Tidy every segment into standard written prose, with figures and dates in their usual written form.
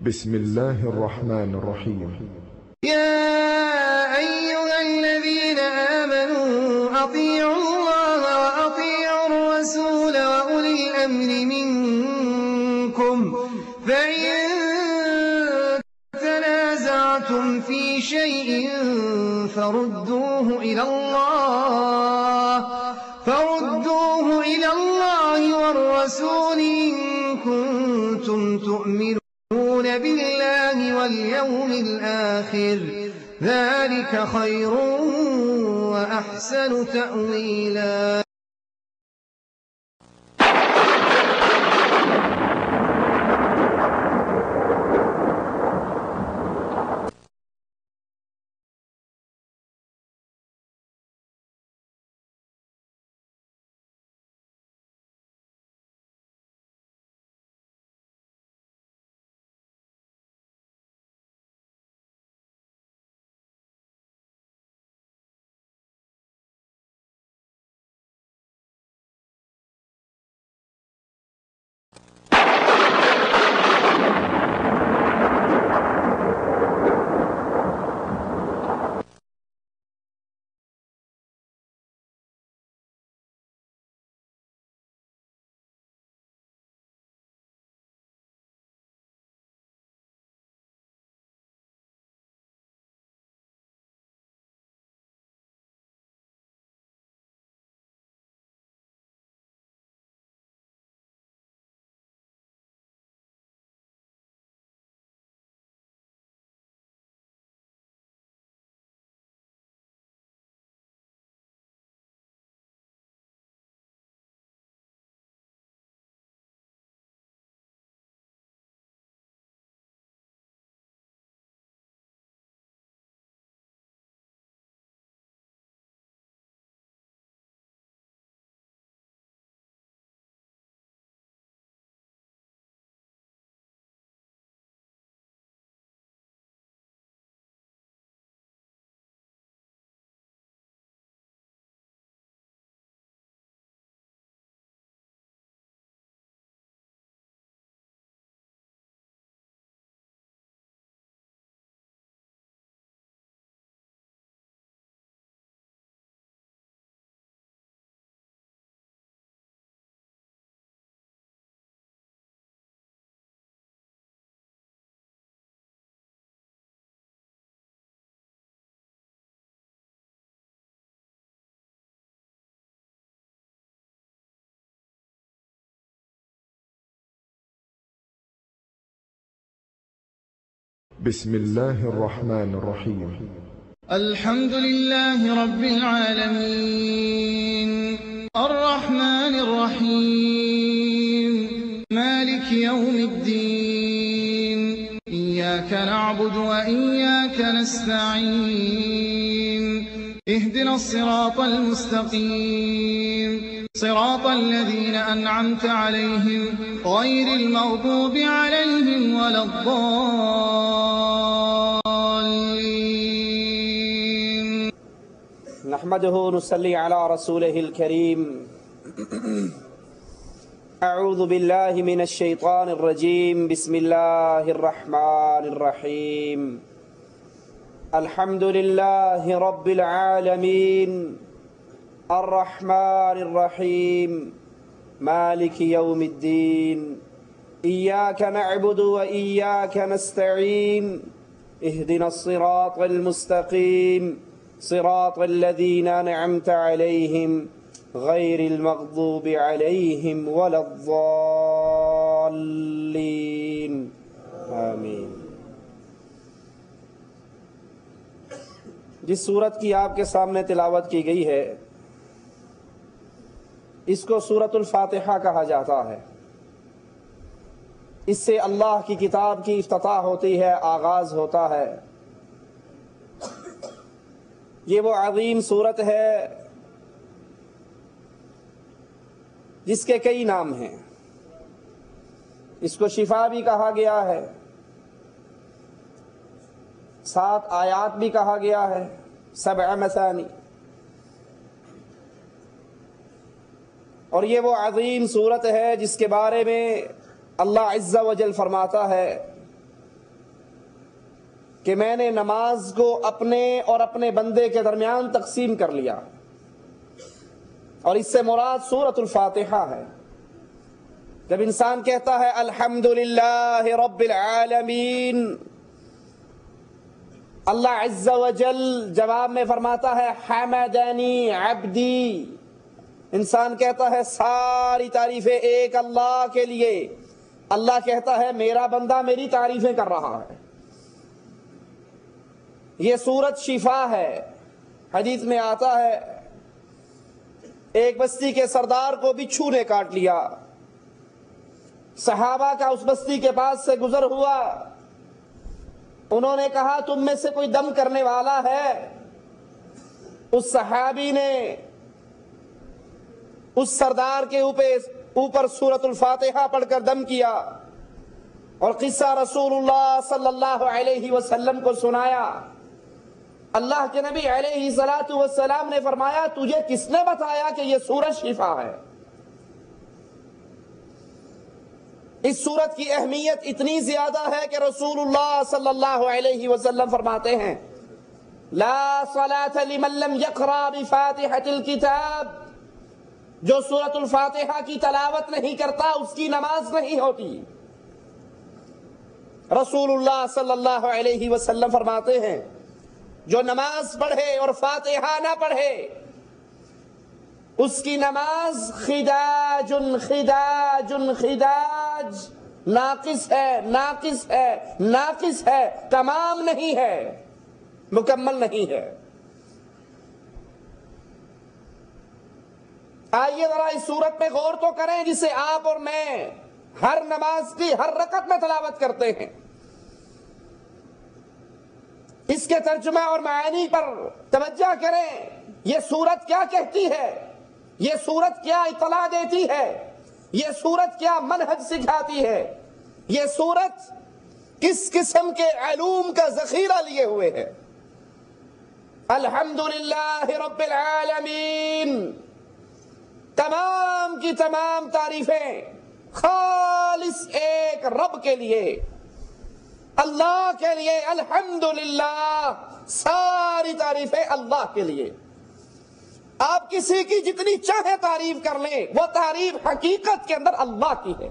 بسم الله الرحمن الرحيم. يا أيها الذين آمنوا أطيعوا الله وأطيعوا الرسول وأولي الأمر منكم فإن تنازعتم في شيء فردوه إلى الله والرسول إن كنتم تؤمنون بالله واليوم الآخر ذلك خير وأحسن تأويلا. بسم الله الرحمن الرحيم. الحمد لله رب العالمين الرحمن الرحيم مالك يوم الدين إياك نعبد وإياك نستعين اهدنا الصراط المستقيم صراط الذين أنعمت عليهم غير المغضوب عليهم ولا الضالين. نحمده نصلي على رسوله الكريم. أعوذ بالله من الشيطان الرجيم. بسم الله الرحمن الرحيم. الحمد لله رب العالمين الرحمن الرحيم مالك يوم الدين إياك نعبد وإياك نستعين اهدنا الصراط المستقيم صراط الذين أنعمت عليهم غير المغضوب عليهم ولا الضالين آمین. جس سورت کی آپ کے سامنے تلاوت کی گئی ہے اس کو سورۃ الفاتحہ کہا جاتا ہے. اس سے اللہ کی کتاب کی افتتاح ہوتی ہے، آغاز ہوتا ہے. یہ وہ عظیم سورت ہے جس کے کئی نام ہیں. اس کو شفا بھی کہا گیا ہے، 7 آیات بھی کہا گیا ہے، 7 مثانی. اور یہ وہ عظیم صورت ہے جس کے بارے میں اللہ عز و جل فرماتا ہے کہ میں نے نماز کو اپنے اور اپنے بندے کے درمیان تقسیم کر لیا، اور اس سے مراد سورۃ الفاتحہ ہے۔ جب انسان کہتا ہے الحمدللہ رب العالمین، اللہ عز و جل جواب میں فرماتا ہے حمدنی عبدی، انسان کہتا ہے ساری تعریفیں ایک اللہ کے لیے، اللہ کہتا ہے میرا بندہ میری تعریفیں کر رہا ہے۔ یہ سورت شفا ہے۔ حدیث میں آتا ہے ایک بستی کے سردار کو بچھو نے کاٹ لیا، صحابہ کا اس بستی کے پاس سے گزر ہوا، انہوں نے کہا تم میں سے کوئی دم کرنے والا ہے؟ اس صحابی نے اس سردار کے اوپر سورۃ الفاتحہ پڑھ کر دم کیا اور قصہ رسول اللہ صلی اللہ علیہ وسلم کو سنایا۔ اللہ کے نبی علیہ الصلوۃ والسلام نے فرمایا تجھے کس نے بتایا کہ یہ سورت شفا ہے؟ اس سورت کی اہمیت اتنی زیادہ ہے کہ رسول اللہ صلی اللہ علیہ وسلم فرماتے ہیں لا صلاة لمن لم يقرأ بفاتحة الكتاب، جو سورۃ الفاتحہ کی تلاوت نہیں کرتا اس کی نماز نہیں ہوتی۔ رسول اللہ صلی اللہ علیہ وسلم فرماتے ہیں جو نماز پڑھے اور فاتحہ نہ پڑھے اس کی نماز خداج خداج خداج، ناقص ہے ناقص ہے ناقص ہے، تمام نہیں ہے، مکمل نہیں ہے۔ آئیے ذرا اس صورت پہ غور تو کریں جسے آپ اور میں ہر نماز کی ہر رکعت میں تلاوت کرتے ہیں۔ اس کے ترجمہ اور معانی پر توجہ کریں، یہ سورت کیا کہتی ہے، یہ سورت کیا اطلاع دیتی ہے، یہ سورت کیا منہج سکھاتی ہے، یہ سورت کس قسم کے علوم کا ذخیرہ لیے ہوئے ہے۔ الحمدللہ رب العالمین، تمام کی تمام تعریفیں خالص ایک رب کے لیے، اللہ کے لیے۔ الحمدللہ، ساری تعریفیں اللہ کے لیے۔ آپ کسی کی جتنی چاہے تعریف کر لیں، وہ تعریف حقیقت کے اندر اللہ کی ہے۔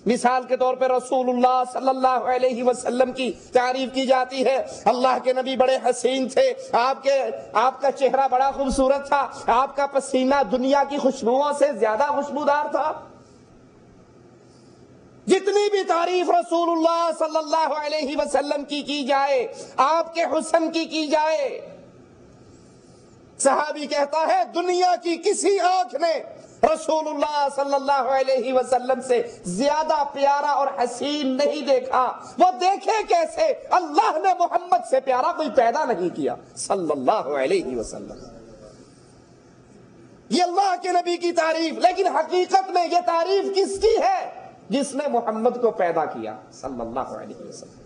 مثال کے طور پہ رسول اللہ صلی اللہ علیہ وسلم کی تعریف کی جاتی ہے، اللہ کے نبی بڑے حسین تھے، آپ کا چہرہ بڑا خوبصورت تھا، آپ کا پسینہ دنیا کی خوشبوؤں سے زیادہ خوشبودار تھا۔ جتنی بھی تعریف رسول اللہ صلی اللہ علیہ وسلم کی جائے، آپ کے حسن کی جائے، صحابی کہتا ہے دنیا کی کسی آنکھ نے رسول اللہ صلی اللہ علیہ وسلم سے زیادہ پیارا اور حسین نہیں دیکھا۔ وہ دیکھے کیسے؟ اللہ نے محمد سے پیارا کوئی پیدا نہیں کیا صلی اللہ علیہ وسلم۔ یہ اللہ کے نبی کی تعریف، لیکن حقیقت میں یہ تعریف کس کی ہے؟ جس نے محمد کو پیدا کیا صلی اللہ علیہ وسلم۔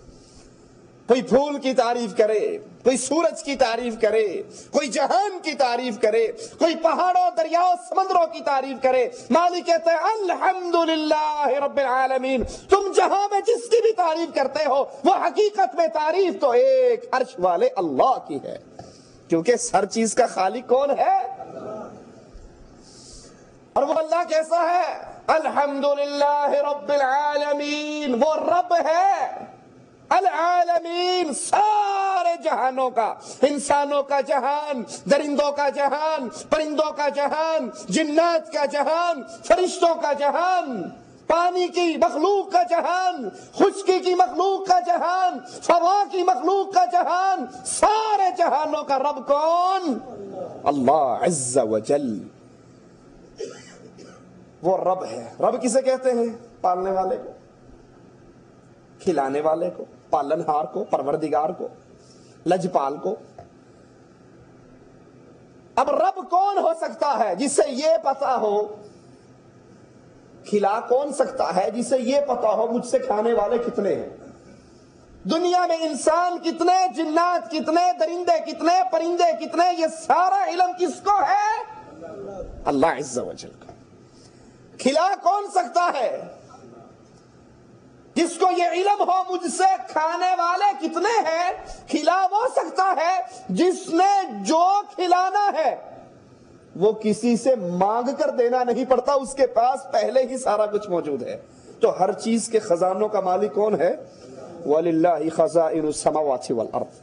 کوئی پھول کی تعریف کرے، کوئی سورج کی تعریف کرے، کوئی جہان کی تعریف کرے، کوئی پہاڑوں دریاؤں سمندروں کی تعریف کرے، مالک کہتے ہیں الحمدللہ رب العالمین۔ تم جہاں میں جس کی بھی تعریف کرتے ہو وہ حقیقت میں تعریف تو ایک عرش والے اللہ کی ہے، کیونکہ ہر چیز کا خالق کون ہے؟ اور وہ اللہ کیسا ہے؟ الحمدللہ رب العالمین، وہ رب ہے العالمین، سارے جہانوں کا، انسانوں کا جہان، درندوں کا جہان، پرندوں کا جہان، جنات کا جہان، فرشتوں کا جہان، پانی کی مخلوق کا جہان، خشکی کی مخلوق کا جہان، فضا کی مخلوق کا جہان، سارے جہانوں کا رب کون؟ اللہ عز و جل۔ وہ رب ہے۔ رب کسے کہتے ہیں؟ پالنے والے کو، کھلانے والے کو، پالن ہار کو، پروردگار کو، لجپال کو۔ اب رب کون ہو سکتا ہے جسے یہ پتا ہو؟ کھلا کون سکتا ہے جسے یہ پتا ہو مجھ سے کھانے والے کتنے ہیں؟ دنیا میں انسان کتنے، جنات کتنے، درندے کتنے، پرندے کتنے، یہ سارا علم کس کو ہے؟ اللہ عز و جل کو۔ کھلا کون سکتا ہے جس کو یہ علم ہو مجھ سے کھانے والے کتنے ہیں، کھلا وہ سکتا ہے، جس نے جو کھلانا ہے وہ کسی سے مانگ کر دینا نہیں پڑتا، اس کے پاس پہلے ہی سارا کچھ موجود ہے۔ تو ہر چیز کے خزانوں کا مالک کون ہے؟ وَلِلَّهِ خَزَائِنُ السَّمَاوَاتِ وَالْأَرْضِ،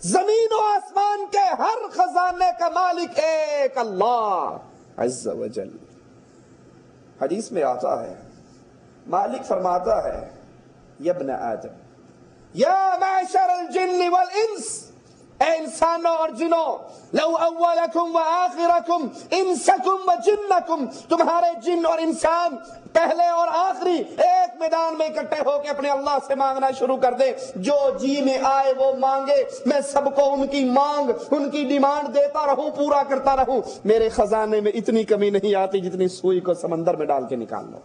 زمین و آسمان کے ہر خزانے کا مالک ایک اللہ عز و جل۔ حدیث میں آتا ہے، مالک فرماتا ہے، یا ابن آدم یا معشر الجن والانس، اے انسانوں اور جنوں، لو اولکم و آخرکم انسکم و جنکم، تمہارے جن اور انسان پہلے اور آخری ایک میدان میں اکٹھے ہو کے اپنے اللہ سے مانگنا شروع کر دے، جو جی میں آئے وہ مانگے، میں سب کو ان کی مانگ، ان کی ڈیمانڈ دیتا رہوں، پورا کرتا رہوں، میرے خزانے میں اتنی کمی نہیں آتی جتنی سوئی کو سمندر میں ڈال کے نکال لو۔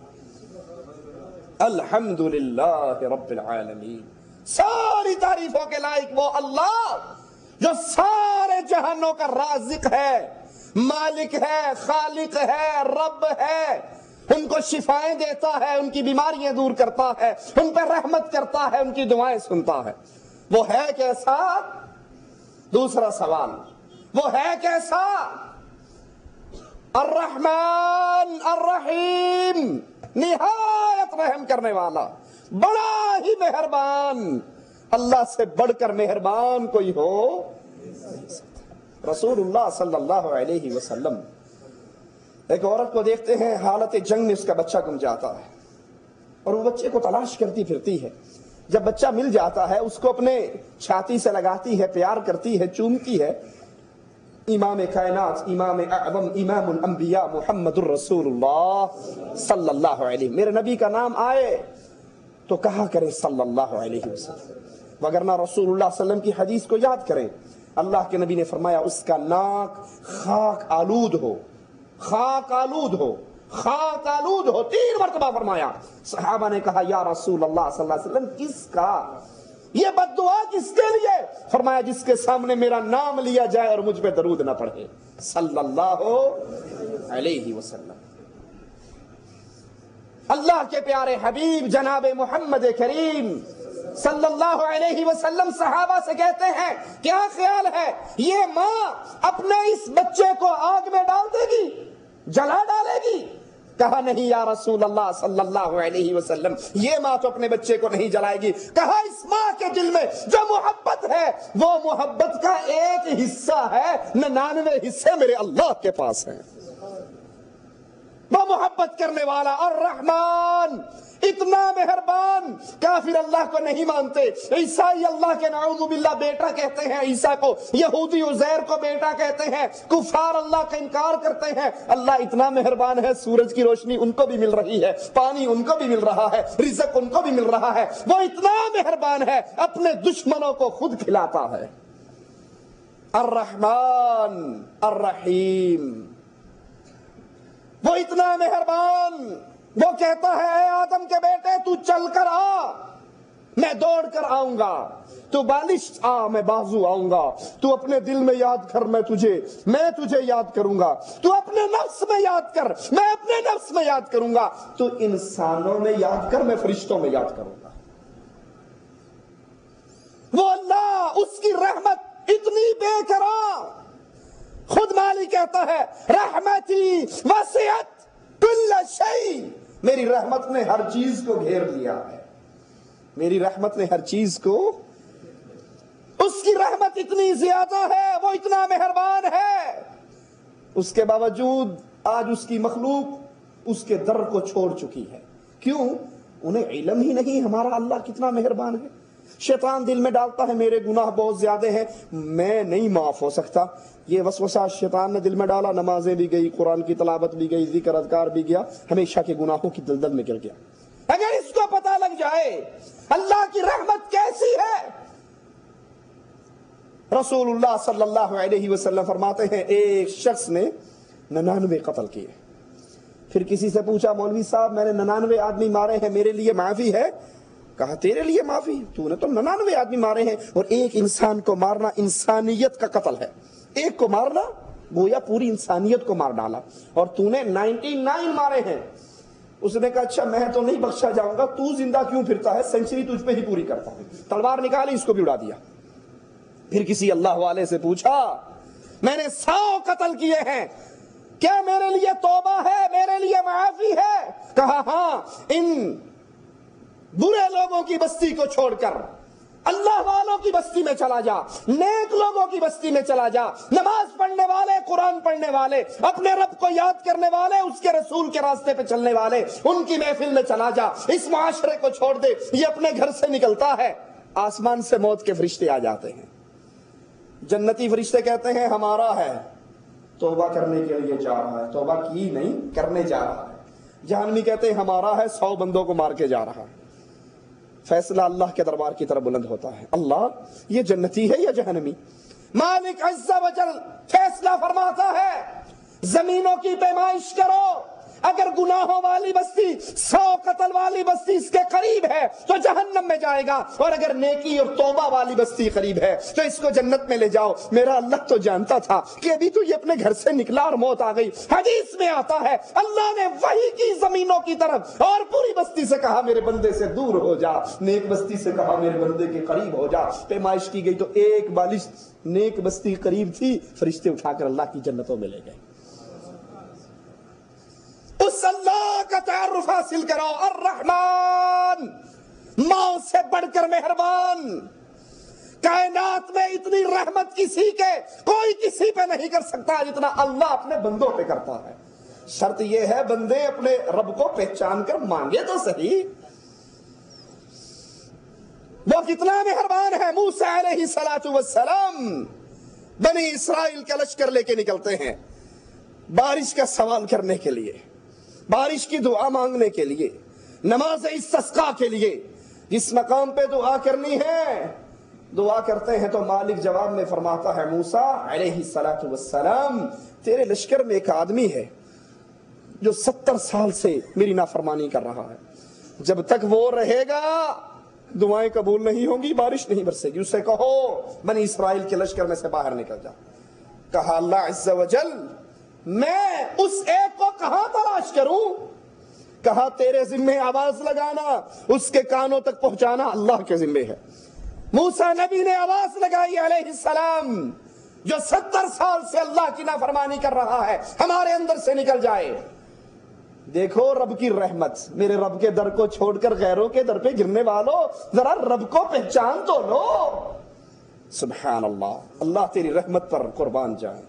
الحمدللہ رب العالمین، ساری تعریفوں کے لائق وہ اللہ جو سارے جہانوں کا رازق ہے، مالک ہے، خالق ہے، رب ہے، ان کو شفائیں دیتا ہے، ان کی بیماریاں دور کرتا ہے، ان پہ رحمت کرتا ہے، ان کی دعائیں سنتا ہے۔ وہ ہے کیسا؟ دوسرا سوال، وہ ہے کیسا؟ الرحمن الرحیم، نہایت رحم کرنے والا، بڑا ہی مہربان۔ اللہ سے بڑھ کر مہربان کوئی ہو؟ رسول اللہ صلی اللہ علیہ وسلم ایک عورت کو دیکھتے ہیں، حالت جنگ میں اس کا بچہ گم جاتا ہے اور وہ بچے کو تلاش کرتی پھرتی ہے۔ جب بچہ مل جاتا ہے اس کو اپنے چھاتی سے لگاتی ہے، پیار کرتی ہے، چومتی ہے۔ امام کائنات، امام اعظم، امام الانبیاء محمد الرسول اللہ صلی اللہ علیہ، میرے نبی کا نام آئے تو کہا کریں صلی اللہ علیہ وسلم، وگرنہ رسول اللہ صلی اللہ علیہ وسلم کی حدیث کو یاد کریں۔ اللہ کے نبی نے فرمایا اس کا ناک خاک آلود ہو، خاک آلود ہو، خاک آلود ہو، 3 مرتبہ فرمایا۔ صحابہ نے کہا یا رسول اللہ صلی اللہ علیہ وسلم کس کا؟ یہ بد دعا کس کے لیے؟ فرمایا جس کے سامنے میرا نام لیا جائے اور مجھ پہ درود نہ پڑھے صلی اللہ علیہ وسلم۔ اللہ کے پیارے حبیب جناب محمد کریم صلی اللہ علیہ وسلم صحابہ سے کہتے ہیں کیا خیال ہے یہ ماں اپنے اس بچے کو آگ میں ڈال دے گی، جلا ڈالے گی؟ کہا نہیں یا رسول اللہ صلی اللہ علیہ وسلم، یہ ماں تو اپنے بچے کو نہیں جلائے گی۔ کہا اس ماں کے دل میں جو محبت ہے وہ محبت کا ایک حصہ ہے، 99 حصے میرے اللہ کے پاس ہیں۔ وہ محبت کرنے والا الرحمن، اتنا مہربان۔ کافر اللہ کو نہیں مانتے، عیسائی اللہ کے نعوذ باللہ بیٹا کہتے ہیں عیسیٰ کو، یہودی عزیر کو بیٹا کہتے ہیں، کفار اللہ کا انکار کرتے ہیں۔ اللہ اتنا مہربان ہے، سورج کی روشنی ان کو بھی مل رہی ہے، پانی ان کو بھی مل رہا ہے، رزق ان کو بھی مل رہا ہے۔ وہ اتنا مہربان ہے، اپنے دشمنوں کو خود کھلاتا ہے۔ الرحمن الرحیم، وہ اتنا مہربان، وہ کہتا ہے اے آدم کے بیٹے تو چل کر آ، میں دوڑ کر آؤں گا، تو بالشت آ، میں بازو آؤں گا، تو اپنے دل میں یاد کر میں تجھے یاد کروں گا، تو اپنے نفس میں یاد کر میں اپنے نفس میں یاد کروں گا، تو انسانوں میں یاد کر میں فرشتوں میں یاد کروں گا۔ وہ اللہ، اس کی رحمت اتنی بے قرار، خود مالک کہتا ہے رحمتی وسعت کل شیء، میری رحمت نے ہر چیز کو گھیر لیا ہے، میری رحمت نے ہر چیز کو، اس کی رحمت اتنی زیادہ ہے، وہ اتنا مہربان ہے، اس کے باوجود آج اس کی مخلوق اس کے در کو چھوڑ چکی ہے۔ کیوں؟ انہیں علم ہی نہیں ہمارا اللہ کتنا مہربان ہے۔ شیطان دل میں ڈالتا ہے میرے گناہ بہت زیادہ ہیں، میں نہیں معاف ہو سکتا۔ یہ وسوسہ شیطان نے دل میں ڈالا، نمازیں بھی گئی، قرآن کی تلاوت بھی گئی، ذکر اذکار بھی گیا، ہمیشہ کے گناہوں کی دلدل میں گر گیا۔ اگر اس کو پتہ لگ جائے اللہ کی رحمت کیسی ہے، رسول اللہ صلی اللہ علیہ وسلم فرماتے ہیں ایک شخص نے 99 قتل کیے۔ پھر کسی سے پوچھا مولوی صاحب میں نے 99 آدمی مارے ہیں، میرے لیے معافی ہے؟ کہا تیرے لیے معافی، تو نے تو 99 آدمی مارے ہیں، اور ایک انسان کو مارنا انسانیت کا قتل ہے، ایک کو مارنا گویا پوری انسانیت کو مار ڈالا، اور تو نے 99 مارے ہیں۔ اس نے کہا اچھا میں تو نہیں بخشا جاؤں گا، تو زندہ کیوں پھرتا ہے، سینچری تجھ پہ ہی پوری کرتا ہوں۔ تلوار نکالی، اس کو بھی اڑا دیا۔ پھر کسی اللہ والے سے پوچھا میں نے 100 قتل کیے ہیں، کیا میرے لیے توبہ ہے، میرے لیے معافی ہے؟ کہا ہاں، ان برے لوگوں کی بستی کو چھوڑ کر اللہ والوں کی بستی میں چلا جا، نیک لوگوں کی بستی میں چلا جا، نماز پڑھنے والے، قرآن پڑھنے والے، اپنے رب کو یاد کرنے والے، اس کے رسول کے راستے پہ چلنے والے، ان کی محفل میں چلا جا۔ اس معاشرے کو چھوڑ دے۔ یہ اپنے گھر سے نکلتا ہے، آسمان سے موت کے فرشتے آ جاتے ہیں، جنتی فرشتے کہتے ہیں ہمارا ہے، توبہ کرنے کے لیے جا رہا ہے، توبہ کی نہیں کرنے جا رہا ہے۔ جہنمی کہتے ہیں ہمارا ہے، 100 بندوں کو مار کے جا رہا ہے۔ فیصلہ اللہ کے دربار کی طرف بلند ہوتا ہے، اللہ یہ جنتی ہے یا جہنمی؟ مالک عز و جل فیصلہ فرماتا ہے زمینوں کی پیمائش کرو، اگر گناہوں والی بستی 100 قتل والی بستی اس کے قریب ہے تو جہنم میں جائے گا، اور اگر نیکی اور توبہ والی بستی قریب ہے تو اس کو جنت میں لے جاؤ۔ میرا اللہ تو جانتا تھا کہ ابھی تو یہ اپنے گھر سے نکلا اور موت آ گئی۔ حدیث میں آتا ہے اللہ نے وحی کی زمینوں کی طرف، اور پوری بستی سے کہا میرے بندے سے دور ہو جا، نیک بستی سے کہا میرے بندے کے قریب ہو جا۔ پیمائش کی گئی تو ایک بالش نیک بستی قریب تھی، فرشتے اٹھا کر اللہ کی جنتوں میں لے گئے۔ اس اللہ کا تعارف حاصل کرو، الرحمن، ماں سے بڑھ کر مہربان۔ کائنات میں اتنی رحمت کسی کے کوئی کسی پہ نہیں کر سکتا جتنا اللہ اپنے بندوں پہ کرتا ہے۔ شرط یہ ہے بندے اپنے رب کو پہچان کر مانگے تو صحیح، وہ کتنا مہربان ہے۔ موسیٰ علیہ السلام بنی اسرائیل کا لشکر لے کے نکلتے ہیں بارش کا سوال کرنے کے لیے، بارش کی دعا مانگنے کے لیے، نماز استسقاء کے لیے۔ جس مقام پہ دعا کرنی ہے دعا کرتے ہیں تو مالک جواب میں فرماتا ہے موسیٰ علیہ السلام تیرے لشکر میں ایک آدمی ہے جو 70 سال سے میری نافرمانی کر رہا ہے، جب تک وہ رہے گا دعائیں قبول نہیں ہوں گی، بارش نہیں برسے گی۔ اسے کہو بنی اسرائیل کے لشکر میں سے باہر نکل جا۔ کہا اللہ عز و جل میں اس ایک کو کہاں تلاش کروں؟ کہا تیرے ذمہ آواز لگانا، اس کے کانوں تک پہنچانا اللہ کے ذمہ ہے۔ موسیٰ نبی نے آواز لگائی علیہ السلام، جو 70 سال سے اللہ کی نافرمانی کر رہا ہے ہمارے اندر سے نکل جائے۔ دیکھو رب کی رحمت، میرے رب کے در کو چھوڑ کر غیروں کے در پہ گرنے والوں ذرا رب کو پہچان تو لو۔ سبحان اللہ، اللہ تیری رحمت پر قربان جائے۔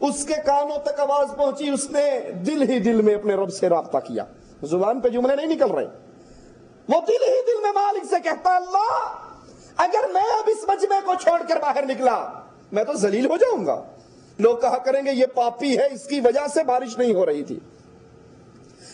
اس کے کانوں تک آواز پہنچی، اس نے دل ہی دل میں اپنے رب سے رابطہ کیا، زبان پہ جملے نہیں نکل رہے، وہ دل ہی دل میں مالک سے کہتا اللہ اگر میں اب اس مجمع کو چھوڑ کر باہر نکلا میں تو ذلیل ہو جاؤں گا، لوگ کہا کریں گے یہ پاپی ہے، اس کی وجہ سے بارش نہیں ہو رہی تھی۔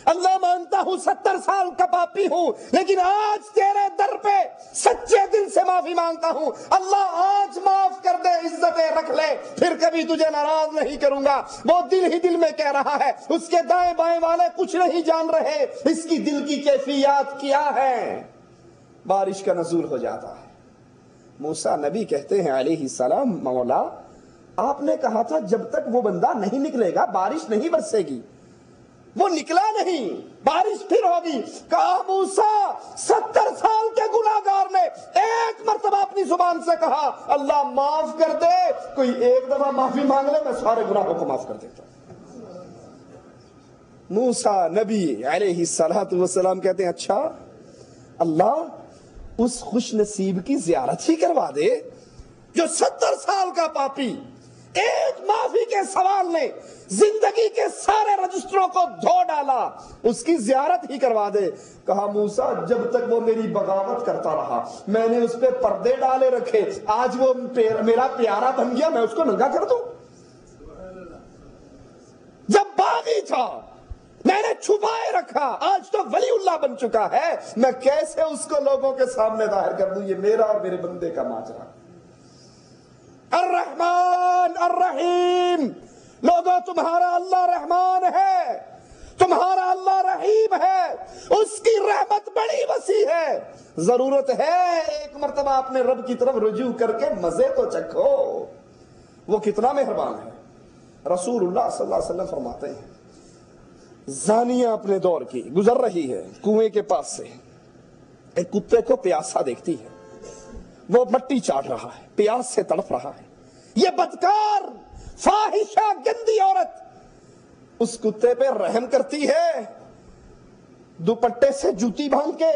اللہ مانتا ہوں 70 سال کا پاپی ہوں، لیکن آج تیرے در پہ سچے دل سے معافی مانگتا ہوں، اللہ آج معاف کر دے، عزتیں رکھ لے، پھر کبھی تجھے ناراض نہیں کروں گا۔ وہ دل ہی دل میں کہہ رہا ہے، اس کے دائیں بائیں والے کچھ نہیں جان رہے اس کی دل کی کیفیات کیا ہے۔ بارش کا نزول ہو جاتا ہے۔ موسیٰ نبی کہتے ہیں علیہ السلام مولا آپ نے کہا تھا جب تک وہ بندہ نہیں نکلے گا بارش نہیں برسے گی، وہ نکلا نہیں، بارش پھر ہوگی۔ کہا موسیٰ 70 سال کے گناہگار نے ایک مرتبہ اپنی زبان سے کہا اللہ معاف کر دے، کوئی ایک دفعہ معافی مانگ لے میں سارے گناہوں کو معاف کر دیتا ہوں۔ موسیٰ نبی علیہ السلام کہتے ہیں اچھا اللہ اس خوش نصیب کی زیارت ہی کروا دے جو 70 سال کا پاپی ایک معافی کے سوال نے زندگی کے سارے رجسٹروں کو دھو ڈالا، اس کی زیارت ہی کروا دے۔ کہا موسیٰ جب تک وہ میری بغاوت کرتا رہا میں نے اس پہ پردے ڈالے رکھے، آج وہ میرا پیارا بن گیا میں اس کو ننگا کر دوں؟ جب باغی تھا میں نے چھپائے رکھا، آج تو ولی اللہ بن چکا ہے، میں کیسے اس کو لوگوں کے سامنے ظاہر کر دوں؟ یہ میرا اور میرے بندے کا ماجرا۔ الرحمن الرحیم، لوگوں تمہارا اللہ رحمان ہے، تمہارا اللہ رحیم ہے، اس کی رحمت بڑی وسیع ہے۔ ضرورت ہے ایک مرتبہ اپنے رب کی طرف رجوع کر کے مزے تو چکھو، وہ کتنا مہربان ہے۔ رسول اللہ صلی اللہ علیہ وسلم فرماتے ہیں زانیہ اپنے دور کی گزر رہی ہے کنویں کے پاس سے، ایک کتے کو پیاسا دیکھتی ہے، وہ مٹی چاٹ رہا ہے، پیاس سے تڑپ رہا ہے، یہ بدکار فاحشہ گندی عورت اس کتے پہ رحم کرتی ہے، دوپٹے سے جوتی باندھ کے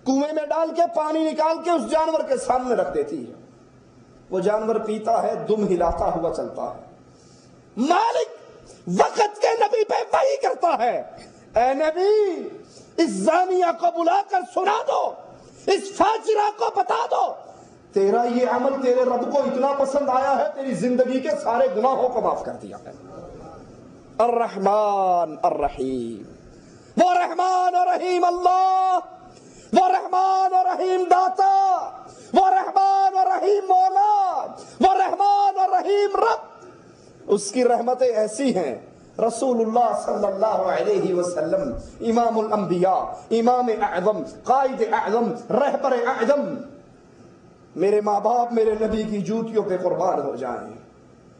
کنویں میں ڈال کے پانی نکال کے اس جانور کے سامنے رکھ دیتی ہے، وہ جانور پیتا ہے، دم ہلاتا ہوا چلتا ہے۔ مالک وقت کے نبی پہ وحی کرتا ہے، اے نبی اس زانیہ کو بلا کر سنا دو، اس فاجرہ کو بتا دو تیرا یہ عمل تیرے رب کو اتنا پسند آیا ہے، تیری زندگی کے سارے گناہوں کو معاف کر دیا ہے۔ الرحمن الرحیم، وہ رحمان اور رحیم اللہ، وہ رحمان اور رحیم داتا، وہ رحمان اور رحیم مولا، وہ رحمان اور رحیم رب، اس کی رحمتیں ایسی ہیں۔ رسول اللہ صلی اللہ علیہ وسلم امام الانبیاء، امام اعظم، قائد اعظم، رہبر اعظم، میرے ماں باپ میرے نبی کی جوتیوں پہ قربان ہو جائیں۔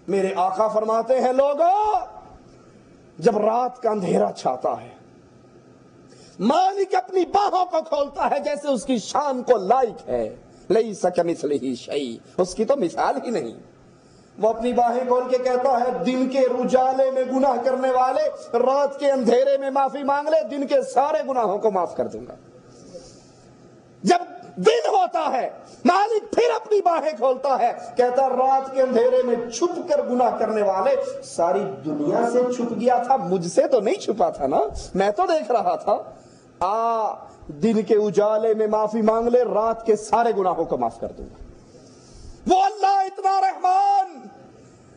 میرے آقا فرماتے ہیں لوگوں جب رات کا اندھیرا چھاتا ہے، مالک اپنی باہوں کو کھولتا ہے جیسے اس کی شان کو لائق ہے، لیس کمثلہ شیء، اس کی تو مثال ہی نہیں۔ وہ اپنی باہیں کھول کے کہتا ہے دن کے اجالے میں گناہ کرنے والے رات کے اندھیرے میں معافی مانگ لے، دن کے سارے گناہوں کو معاف کر دوں گا۔ جب دن ہوتا ہے مالک پھر اپنی باہیں کھولتا ہے، کہتا رات کے اندھیرے میں چھپ کر گناہ کرنے والے، ساری دنیا سے چھپ گیا تھا، مجھ سے تو نہیں چھپا تھا نا، میں تو دیکھ رہا تھا، دن کے اجالے میں معافی مانگ لے، رات کے سارے گناہوں کو معاف کر دوں گا۔ وہ اللہ اتنا رحمان،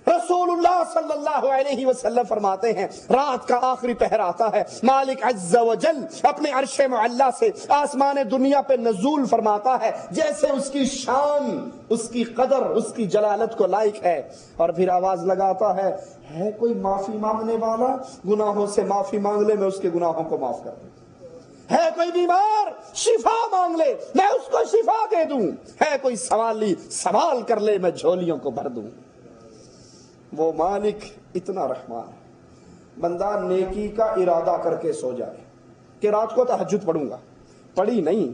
رسول اللہ صلی اللہ علیہ وسلم فرماتے ہیں رات کا آخری پہر آتا ہے، مالک عز و جل اپنے عرش معلی سے آسمان دنیا پہ نزول فرماتا ہے جیسے اس کی شان، اس کی قدر، اس کی جلالت کو لائق ہے، اور پھر آواز لگاتا ہے کوئی معافی مانگنے والا، گناہوں سے معافی مانگ لے میں اس کے گناہوں کو معاف کر دوں، ہے کوئی بیمار شفا مانگ لے میں اس کو شفا دے دوں، ہے کوئی سوالی سوال کر لے میں جھولیوں کو بھر دوں۔ وہ مالک اتنا رحمان ہے، بندہ نیکی کا ارادہ کر کے سو جائے کہ رات کو تہجد پڑھوں گا، پڑھی نہیں،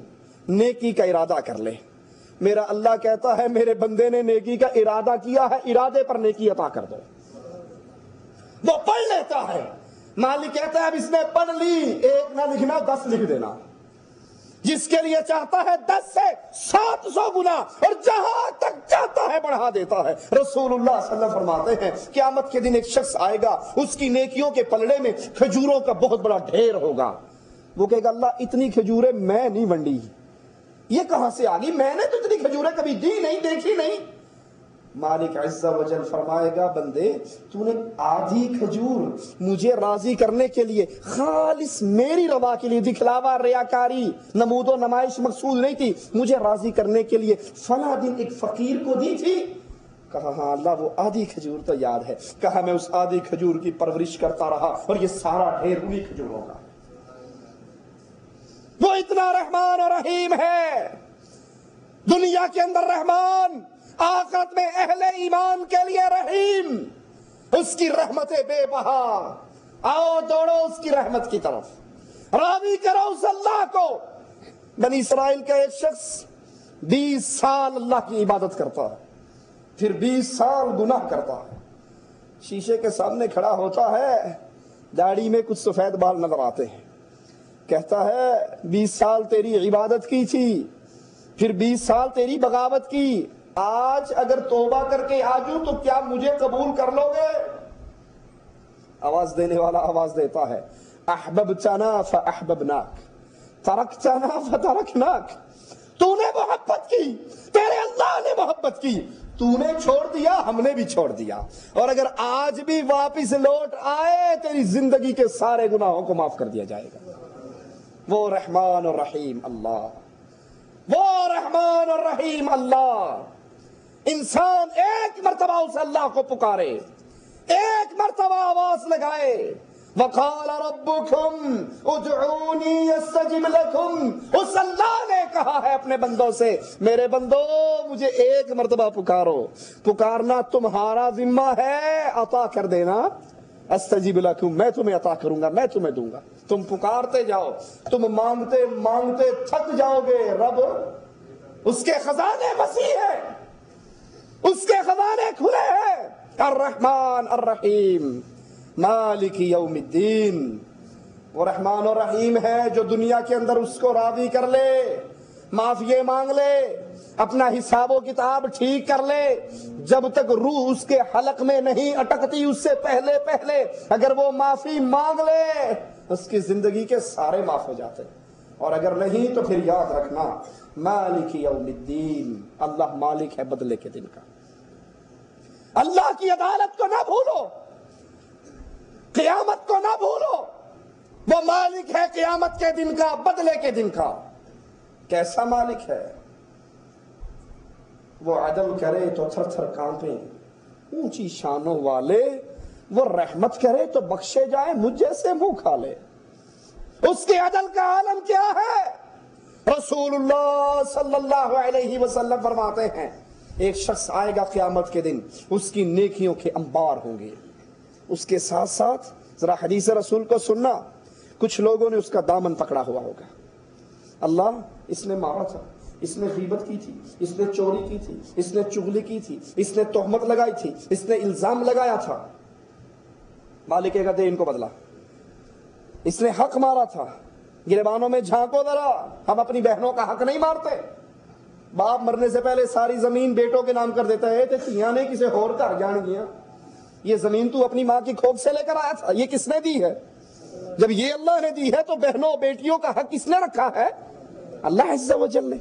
نیکی کا ارادہ کر لے، میرا اللہ کہتا ہے میرے بندے نے نیکی کا ارادہ کیا ہے، ارادے پر نیکی عطا کر دو۔ وہ پڑھ لیتا ہے، مالک کہتا ہے اب اس نے پڑھ لی، ایک نہ لکھنا 10 لکھ دینا، جس کے لیے چاہتا ہے 10 سے 700 گنا، اور جہاں تک چاہتا ہے بڑھا دیتا ہے۔ رسول اللہ صلی اللہ علیہ وسلم فرماتے ہیں قیامت کے دن ایک شخص آئے گا، اس کی نیکیوں کے پلڑے میں کھجوروں کا بہت بڑا ڈھیر ہوگا، وہ کہے گا اللہ اتنی کھجوریں میں نہیں ونڈی، یہ کہاں سے آ گئی، میں نے تو اتنی کھجوریں کبھی دی نہیں، دیکھی نہیں۔ مالک عز و جل فرمائے گا بندے تو نے آدھی کھجور مجھے راضی کرنے کے لیے، خالص میری رضا کے لیے، دکھلاوا ریاکاری نمود و نمائش مقصود نہیں تھی، مجھے راضی کرنے کے لیے فلاں دن ایک فقیر کو دی تھی، کہا ہاں اللہ وہ آدھی کھجور تو یاد ہے، کہا میں اس آدھی کھجور کی پرورش کرتا رہا اور یہ سارا ڈھیر انہی کھجوروں کا۔ وہ اتنا رحمان اور رحیم ہے، دنیا کے اندر رحمان، آخرت میں اہل ایمان کے لیے رحیم، اس کی رحمتیں بے بہا، آؤ دوڑو اس کی رحمت کی طرف، راضی کرو اس اللہ کو۔ بنی اسرائیل کا ایک شخص 20 سال اللہ کی عبادت کرتا ہے، پھر 20 سال گناہ کرتا ہے، شیشے کے سامنے کھڑا ہوتا ہے، داڑھی میں کچھ سفید بال نظر آتے ہیں، کہتا ہے 20 سال تیری عبادت کی تھی، پھر 20 سال تیری بغاوت کی، آج اگر توبہ کر کے آجوں تو کیا مجھے قبول کر لو گے؟ آواز دینے والا آواز دیتا ہے احببتنا فاحببناک، ترکتنا فترکناک، تو نے محبت کی، تیرے اللہ نے محبت کی، تو نے چھوڑ دیا، ہم نے بھی چھوڑ دیا، اور اگر آج بھی واپس لوٹ آئے تیری زندگی کے سارے گناہوں کو معاف کر دیا جائے گا۔ وہ رحمان اور رحیم اللہ، وہ رحمان اور رحیم اللہ، انسان ایک مرتبہ اس اللہ کو پکارے، ایک مرتبہ آواز لگائے، وقال ربکم ادعونی استجب لکم، اس اللہ نے کہا ہے اپنے بندوں سے میرے بندو مجھے ایک مرتبہ پکارو، پکارنا تمہارا ذمہ ہے، عطا کر دینا استجیب لکم، میں تمہیں عطا کروں گا، میں تمہیں دوں گا۔ تم پکارتے جاؤ، تم مانگتے مانگتے تھک جاؤ گے، رب اس کے خزانے وسیع ہیں، اس کے خزانے کھلے ہیں۔ الرحمن الرحیم مالک یوم الدین، وہ رحمان و رحیم ہے جو دنیا کے اندر اس کو راضی کر لے، معافی مانگ لے، اپنا حساب و کتاب ٹھیک کر لے۔ جب تک روح اس کے حلق میں نہیں اٹکتی اس سے پہلے اگر وہ معافی مانگ لے اس کی زندگی کے سارے معاف ہو جاتے، اور اگر نہیں تو پھر یاد رکھنا مالک یوم الدین، اللہ مالک ہے بدلے کے دن کا۔ اللہ کی عدالت کو نہ بھولو، قیامت کو نہ بھولو، وہ مالک ہے قیامت کے دن کا، بدلے کے دن کا۔ کیسا مالک ہے؟ وہ عدل کرے تو تھر تھر کانپیں اونچی شانوں والے، وہ رحمت کرے تو بخشے جائے مجھ جیسے منہ کھا لے۔ اس کے عدل کا عالم کیا ہے؟ رسول اللہ صلی اللہ علیہ وسلم فرماتے ہیں ایک شخص آئے گا قیامت کے دن، اس کی نیکیوں کے انبار ہوں گے، اس کے ساتھ ساتھ ذرا حدیث رسول کو سننا، کچھ لوگوں نے اس کا دامن پکڑا ہوا ہوگا۔ اللہ، اس نے مارا تھا، اس نے غیبت کی تھی، اس نے چوری کی تھی، اس نے چغلی کی تھی، اس نے تہمت لگائی تھی، اس نے الزام لگایا تھا۔ مالک کہے گا دے ان کو بدلا۔ اس نے حق مارا تھا، گریبانوں میں جھانکو ذرا، ہم اپنی بہنوں کا حق نہیں مارتے۔ باپ مرنے سے پہلے ساری زمین بیٹوں کے نام کر دیتا ہے، تے تیاں نے کسے اور گھر جان گیا، یہ زمین تو اپنی ماں کی کھوپ سے لے کر آیا تھا، یہ کس نے دی ہے؟ جب یہ اللہ نے دی ہے تو بہنوں بیٹیوں کا حق کس نے رکھا ہے؟ اللہ عز و جل نے۔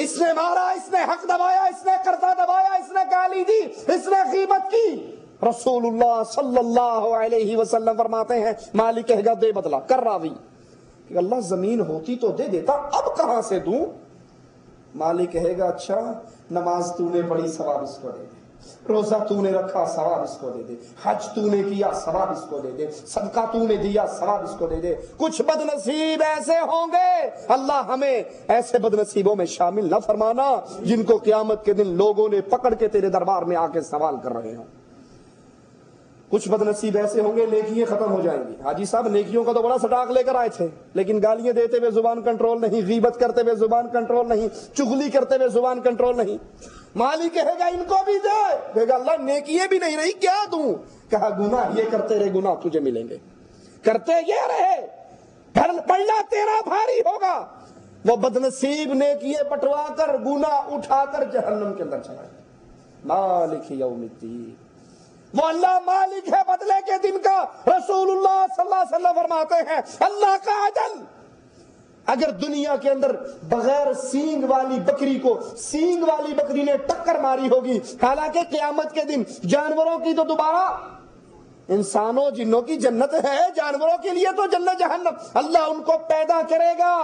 اس نے مارا، اس نے حق دبایا، اس نے قرضہ دبایا، اس نے گالی دی، اس نے غیبت کی۔ رسول اللہ صلی اللہ علیہ وسلم فرماتے ہیں مالک کہے گا دے بدلا، کر راضی۔ کہ اللہ زمین ہوتی تو دے دیتا، اب کہاں سے دوں؟ مالک کہے گا اچھا، نماز تو نے پڑھی ثواب اس کو دے دے، روزہ تو نے رکھا ثواب اس کو دے دے، حج تو نے کیا ثواب اس کو دے دے، صدقہ تو نے دیا ثواب اس کو دے دے۔ کچھ بد نصیب ایسے ہوں گے، اللہ ہمیں ایسے بد نصیبوں میں شامل نہ فرمانا جن کو قیامت کے دن لوگوں نے پکڑ کے تیرے دربار میں آ کے سوال کر رہے ہوں۔ کچھ بد نصیب ایسے ہوں گے نیکیاں ختم ہو جائیں گی۔ حاجی صاحب نیکیوں کا تو بڑا سٹاک لے کر آئے تھے، لیکن گالیاں دیتے ہوئے زبان کنٹرول نہیں، غیبت کرتے ہوئے زبان کنٹرول نہیں، چغلی کرتے ہوئے زبان کنٹرول نہیں۔ مالک کہے گا ان کو بھی دے، کہے گا اللہ نیکیاں بھی نہیں رہی کیا دوں؟ کہا گناہ یہ کرتے رہے، گناہ تجھے ملیں گے، کرتے یہ رہے، پلڑا تیرا بھاری ہوگا۔ وہ بدنصیب نیکیاں پٹوا کر گناہ اٹھا کر جہنم کے اندر چلا جائے۔ مالک یوم الدین، وہ اللہ مالک ہے بدلے کے دن کا۔ رسول اللہ صلی اللہ علیہ وسلم فرماتے ہیں اللہ کا عدل، اگر دنیا کے اندر بغیر سینگ والی بکری کو سینگ والی بکری نے ٹکر ماری ہوگی، حالانکہ قیامت کے دن جانوروں کی تو دوبارہ انسانوں جنوں کی جنت ہے، جانوروں کے لیے تو جنت جہنم، اللہ ان کو پیدا کرے گا،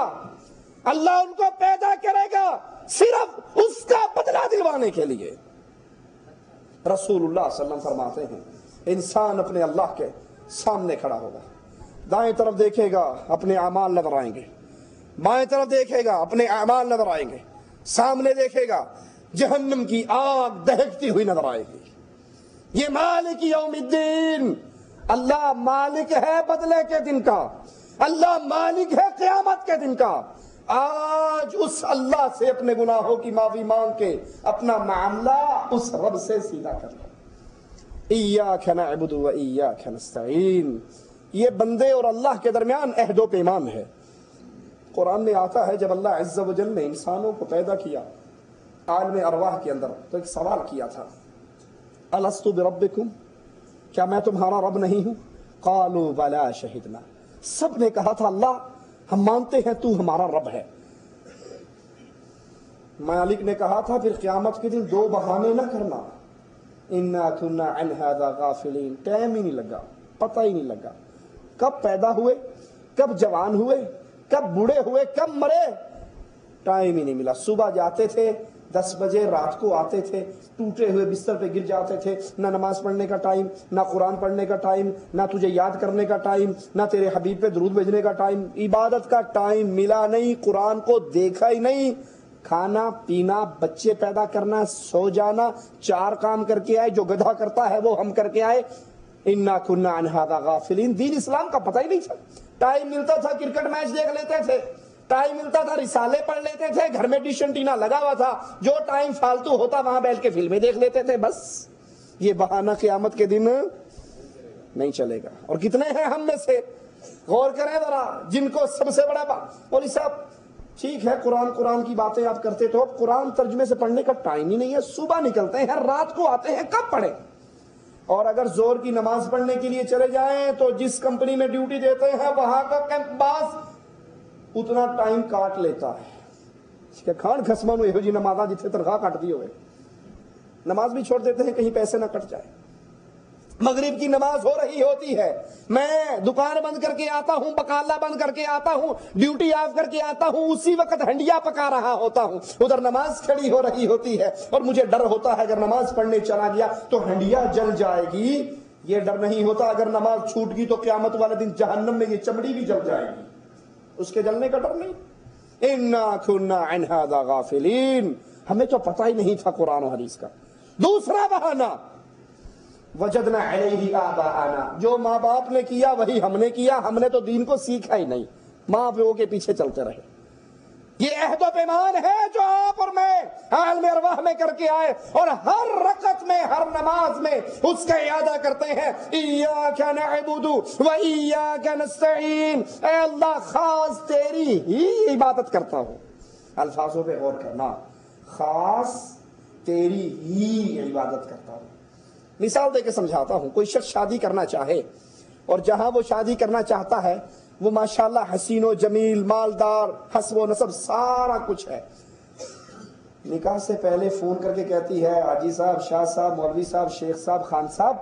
اللہ ان کو پیدا کرے گا صرف اس کا بدلہ دلوانے کے لیے۔ رسول اللہ صلی اللہ علیہ وسلم فرماتے ہیں انسان اپنے اللہ کے سامنے کھڑا ہوگا، دائیں طرف دیکھے گا اپنے اعمال نظر آئیں گے، بائیں طرف دیکھے گا اپنے اعمال نظر آئیں گے، سامنے دیکھے گا جہنم کی آگ دہکتی ہوئی نظر آئے گی۔ یہ مالک یوم الدین، اللہ مالک ہے بدلے کے دن کا، اللہ مالک ہے قیامت کے دن کا۔ آج اس اللہ سے اپنے گناہوں کی معافی مانگ کے اپنا معاملہ اس رب سے سیدھا کر لو۔ ایاک نعبد و ایاک نستعین، یہ بندے اور اللہ کے درمیان عہد و پیمان ہے۔ قرآن میں آتا ہے جب اللہ عز و جل نے انسانوں کو پیدا کیا عالم ارواح کے اندر تو ایک سوال کیا تھا، الستو بربکم، کیا میں تمہارا رب نہیں ہوں؟ قالوا بلا شہدنا، سب نے کہا تھا اللہ ہم مانتے ہیں تو ہمارا رب ہے۔ مالک نے کہا تھا پھر قیامت کے دن دو بہانے نہ کرنا، انا كنا عن هذا غافلین، ٹائم ہی نہیں لگا، پتہ ہی نہیں لگا کب پیدا ہوئے، کب جوان ہوئے، کب بوڑھے ہوئے، کب مرے، ٹائم ہی نہیں ملا۔ صبح جاتے تھے 10 بجے، رات کو آتے تھے، ٹوٹے ہوئے بستر پہ گر جاتے تھے، نہ نماز پڑھنے کا ٹائم، نہ قرآن پڑھنے کا ٹائم، نہ تجھے یاد کرنے کا ٹائم، نہ تیرے حبیب پہ درود بھیجنے کا ٹائم، عبادت کا ٹائم ملا نہیں، قرآن کو دیکھا ہی نہیں، کھانا پینا، بچے پیدا کرنا، سو جانا، 4 کام کر کے آئے، جو گدھا کرتا ہے وہ ہم کر کے آئے. انا کنا عن ھذا غافلین. دین اسلام کا پتہ ہی نہیں تھا. ٹائم ملتا تھا کرکٹ میچ دیکھ لیتے تھے، ٹائم ملتا تھا رسالے پڑھ لیتے تھے، گھر میں ڈش انٹینا لگا ہوا تھا، جو ٹائم فالتو ہوتا وہاں بیٹھ کے فلمیں دیکھ لیتے تھے. بس یہ بہانہ قیامت کے دن نہیں چلے گا. اور کتنے ہیں ہم میں سے، غور کریں ذرا، جن کو سب سے بڑا مولوی صاحب ٹھیک ہے قرآن کی باتیں آپ کرتے تو قرآن ترجمے سے پڑھنے کا ٹائم ہی نہیں ہے. صبح نکلتے ہیں، رات کو آتے ہیں، کب پڑھیں؟ اور اگر زور کی نماز پڑھنے کے لیے چلے جائیں تو جس کمپنی میں ڈیوٹی دیتے ہیں وہاں کا کیمپ باز اتنا ٹائم کاٹ لیتا ہے. کھان خسمانو یہو جی نمازاں جتنے تنخواہ کٹتی ہوئے، نماز بھی چھوڑ دیتے ہیں کہیں پیسے نہ کٹ جائے. مغرب کی نماز ہو رہی ہوتی ہے، میں دکان بند کر کے آتا ہوں، بقالہ بند کر کے آتا ہوں، ڈیوٹی آف کر کے آتا ہوں، اسی وقت ہنڈیا پکا رہا ہوتا ہوں، ادھر نماز کھڑی ہو رہی ہوتی ہے، اور مجھے ڈر ہوتا ہے اگر نماز پڑھنے چلا گیا تو ہنڈیا جل جائے گی. یہ ڈر نہیں ہوتا اگر نماز چھوٹ گئی تو قیامت والے دن جہنم میں یہ چمڑی بھی جل جائے گی، اس کے جلنے کا ڈر نہیں. انا کنا عن ھذا غافلین. ہمیں تو پتہ ہی نہیں تھا قرآن و حدیث کا. دوسرا بہانہ وجدنا علیہ آباءنا. جو ماں باپ نے کیا وہی ہم نے کیا، ہم نے تو دین کو سیکھا ہی نہیں، ماں باپ کے پیچھے چلتے رہے. یہ عہد و پیمان ہے جو آپ اور میں عالم ارواح میں کر کے آئے، اور ہر رکعت میں، ہر نماز میں اس کا اعادہ کرتے ہیں. ایاک نعبد و ایاک نستعین. اے اللہ خاص تیری ہی عبادت کرتا ہوں. الفاظوں پہ غور کرنا، خاص تیری ہی عبادت کرتا ہوں. مثال دے کے سمجھاتا ہوں. کوئی شخص شادی کرنا چاہے اور جہاں وہ شادی کرنا چاہتا ہے وہ ماشاءاللہ حسین و جمیل، مالدار، حسب و نسب سارا کچھ ہے. نکاح سے پہلے فون کر کے کہتی ہے حاجی صاحب، شاہ صاحب، مولوی صاحب، شیخ صاحب، خان صاحب،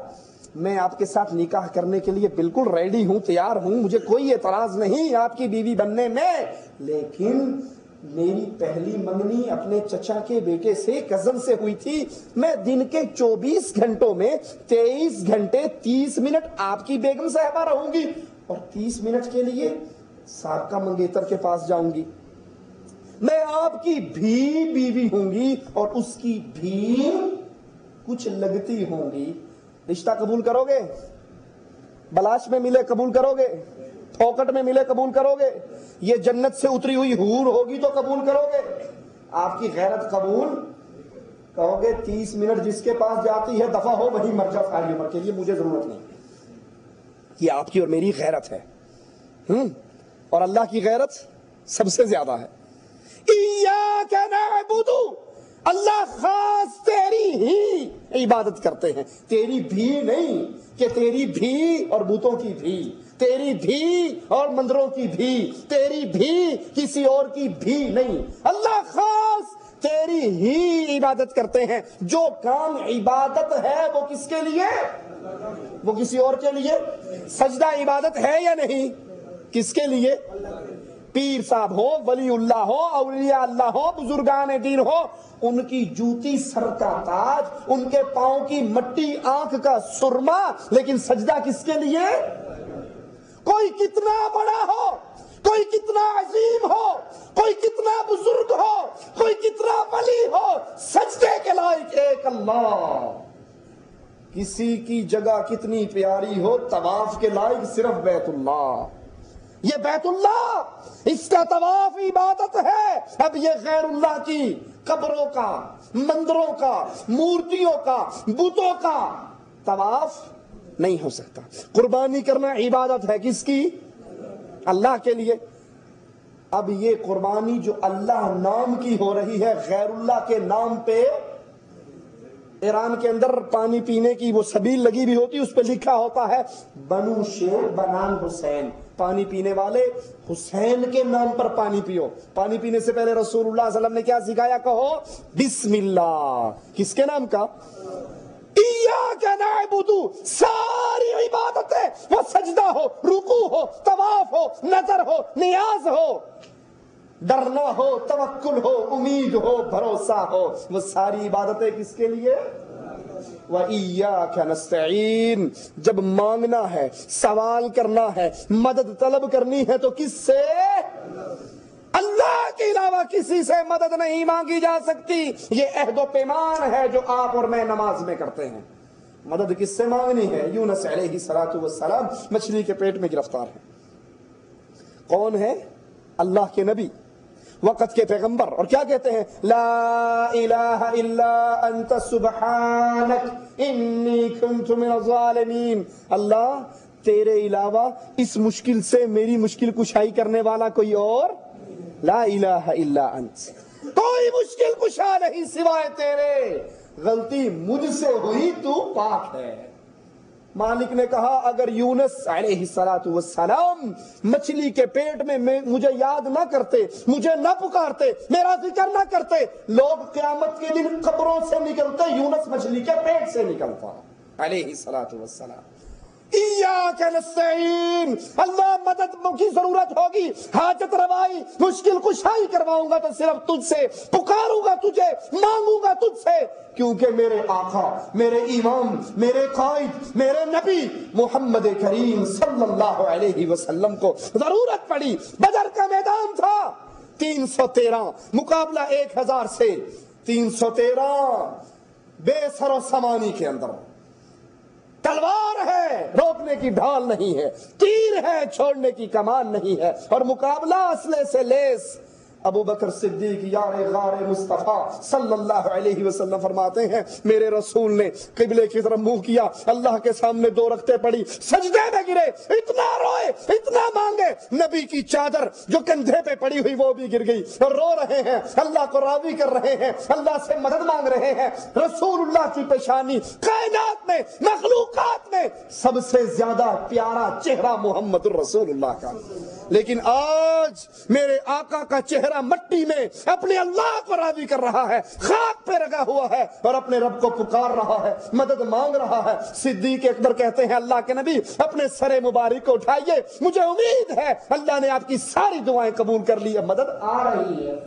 میں آپ کے ساتھ نکاح کرنے کے لیے بالکل ریڈی ہوں، تیار ہوں، مجھے کوئی اعتراض نہیں آپ کی بیوی بننے میں، لیکن میری پہلی منگنی اپنے چچا کے بیٹے سے، کزن سے ہوئی تھی. میں دن کے 24 گھنٹوں میں 23 گھنٹے 30 منٹ آپ کی بیگم صاحبہ رہوں گی اور 30 منٹ کے لیے سابقہ منگیتر کے پاس جاؤں گی. میں آپ کی بھی بیوی ہوں گی اور اس کی بھی کچھ لگتی ہوں گی. رشتہ قبول کرو گے؟ بلاش میں ملے قبول کرو گے؟ پھوکٹ میں ملے قبول کرو گے؟ یہ جنت سے اتری ہوئی حور ہوگی تو قبول کرو گے؟ آپ کی غیرت قبول کہو گے 30 منٹ جس کے پاس جاتی ہے دفع ہو وہی مر جا ساری عمر کے لیے، مجھے ضرورت نہیں. یہ آپ کی اور میری غیرت ہے، اور اللہ کی غیرت سب سے زیادہ ہے. ایاک نعبد، اللہ خاص تیری ہی عبادت کرتے ہیں. تیری بھی نہیں کہ تیری بھی اور بتوں کی بھی، تیری بھی اور مندروں کی بھی، تیری بھی کسی اور کی بھی نہیں. اللہ خاص تیری ہی عبادت کرتے ہیں. جو کام عبادت ہے وہ کس کے لیے؟ وہ کسی اور کے لیے. سجدہ عبادت ہے یا نہیں؟ کس کے لیے؟ پیر صاحب ہو، ولی اللہ ہو، اولیاء اللہ ہو، بزرگان دین ہو، ان کی جوتی سر کا تاج، ان کے پاؤں کی مٹی آنکھ کا سرما، لیکن سجدہ کس کے لیے؟ کوئی کتنا بڑا ہو، کوئی کتنا عظیم ہو، کوئی کتنا بزرگ ہو، کوئی کتنا ولی ہو، سجدے کے لائق ایک اللہ. کسی کی جگہ کتنی پیاری ہو، طواف کے لائق صرف بیت اللہ. یہ بیت اللہ، اس کا طواف عبادت ہے. اب یہ غیر اللہ کی قبروں کا، مندروں کا، مورتیوں کا، بتوں کا طواف نہیں ہو سکتا. قربانی کرنا عبادت ہے کس کی؟ اللہ کے لیے. اب یہ قربانی جو اللہ نام کی ہو رہی ہے غیر اللہ کے نام پہ، ایران کے اندر پانی پینے کی وہ سبیل لگی بھی ہوتی، اس پہ لکھا ہوتا ہے بنو شیخ بنان حسین، پانی پینے والے حسین کے نام پر پانی پیو. پانی پینے سے پہلے رسول اللہ صلی اللہ علیہ وسلم نے کیا سکھایا؟ کہو بسم اللہ. کس کے نام کا؟ ایاک نعبد. ساری عبادتیں، وہ سجدہ ہو، رکوع ہو، طواف ہو، نظر ہو، نیاز ہو، ڈرنا ہو، توکل ہو، امید ہو، بھروسہ ہو، وہ ساری عبادتیں کس کے لیے؟ وَإِيَّاكَ نَسْتَعِينُ. جب مانگنا ہے، سوال کرنا ہے، مدد طلب کرنی ہے تو کس سے؟ اللہ کے علاوہ کسی سے مدد نہیں مانگی جا سکتی. یہ عہد و پیمان ہے جو آپ اور میں نماز میں کرتے ہیں. مدد کس سے مانگنی ہے؟ یونس علیہ السلام مچھلی کے پیٹ میں گرفتار ہیں. کون ہے؟ اللہ کے نبی، وقت کے پیغمبر. اور کیا کہتے ہیں؟ لا الہ الا انت سبحانک انی کنت من الظالمین. اللہ تیرے علاوہ اس مشکل سے میری مشکل کشائی کرنے والا کوئی اور لا الہ الا انت، کوئی مشکل کشا نہیں سوائے تیرے. غلطی مجھ سے ہوئی، تو پاک ہے. مالک نے کہا اگر یونس علیہ السلام مچھلی کے پیٹ میں مجھے یاد نہ کرتے، مجھے نہ پکارتے، میرا ذکر نہ کرتے، لوگ قیامت کے دن قبروں سے نکلتے، یونس مچھلی کے پیٹ سے نکلتا علیہ السلام. ایاک نستعین، اللہ مدد کی ضرورت ہوگی، حاجت روائی، مشکل کشائی کرواؤں گا تو صرف تجھ سے، پکاروں گا تجھے، مانگوں گا تجھ سے، کیونکہ میرے آقا، میرے امام، میرے قائد، میرے نبی محمد کریم صلی اللہ علیہ وسلم کو ضرورت پڑی. بدر کا میدان تھا، 313 مقابلہ 1000 سے، 313 بے سر و سامانی کے اندر. تلوار ہے، روکنے کی ڈھال نہیں ہے، تیر ہے، چھوڑنے کی کمان نہیں ہے، اور مقابلہ اسلحے سے لیس. ابو بکر صدیق یار غار مصطفیٰ صلی اللہ علیہ وسلم فرماتے ہیں میرے رسول نے قبلے کی طرف منہ کیا، اللہ کے سامنے 2 رکعتیں پڑھی، سجدے میں گرے، اتنا روئے، اتنا مانگے، نبی کی چادر جو کندھے پہ پڑی ہوئی وہ بھی گر گئی، اور رو رہے ہیں، اللہ کو راضی کر رہے ہیں، اللہ سے مدد مانگ رہے ہیں. رسول اللہ کی پیشانی کائنات میں، مخلوقات میں سب سے زیادہ پیارا چہرہ محمد الرسول اللہ کا. لیکن آج میرے آقا کا چہرہ مٹی میں اپنے اللہ کو راضی کر رہا ہے، خاک پہ رگا ہوا ہے، اور اپنے رب کو پکار رہا ہے، مدد مانگ رہا ہے. صدیق اکبر کہتے ہیں اللہ کے نبی اپنے سر مبارک کو اٹھائیے، مجھے امید ہے اللہ نے آپ کی ساری دعائیں قبول کر لی ہے، مدد آ رہی ہے.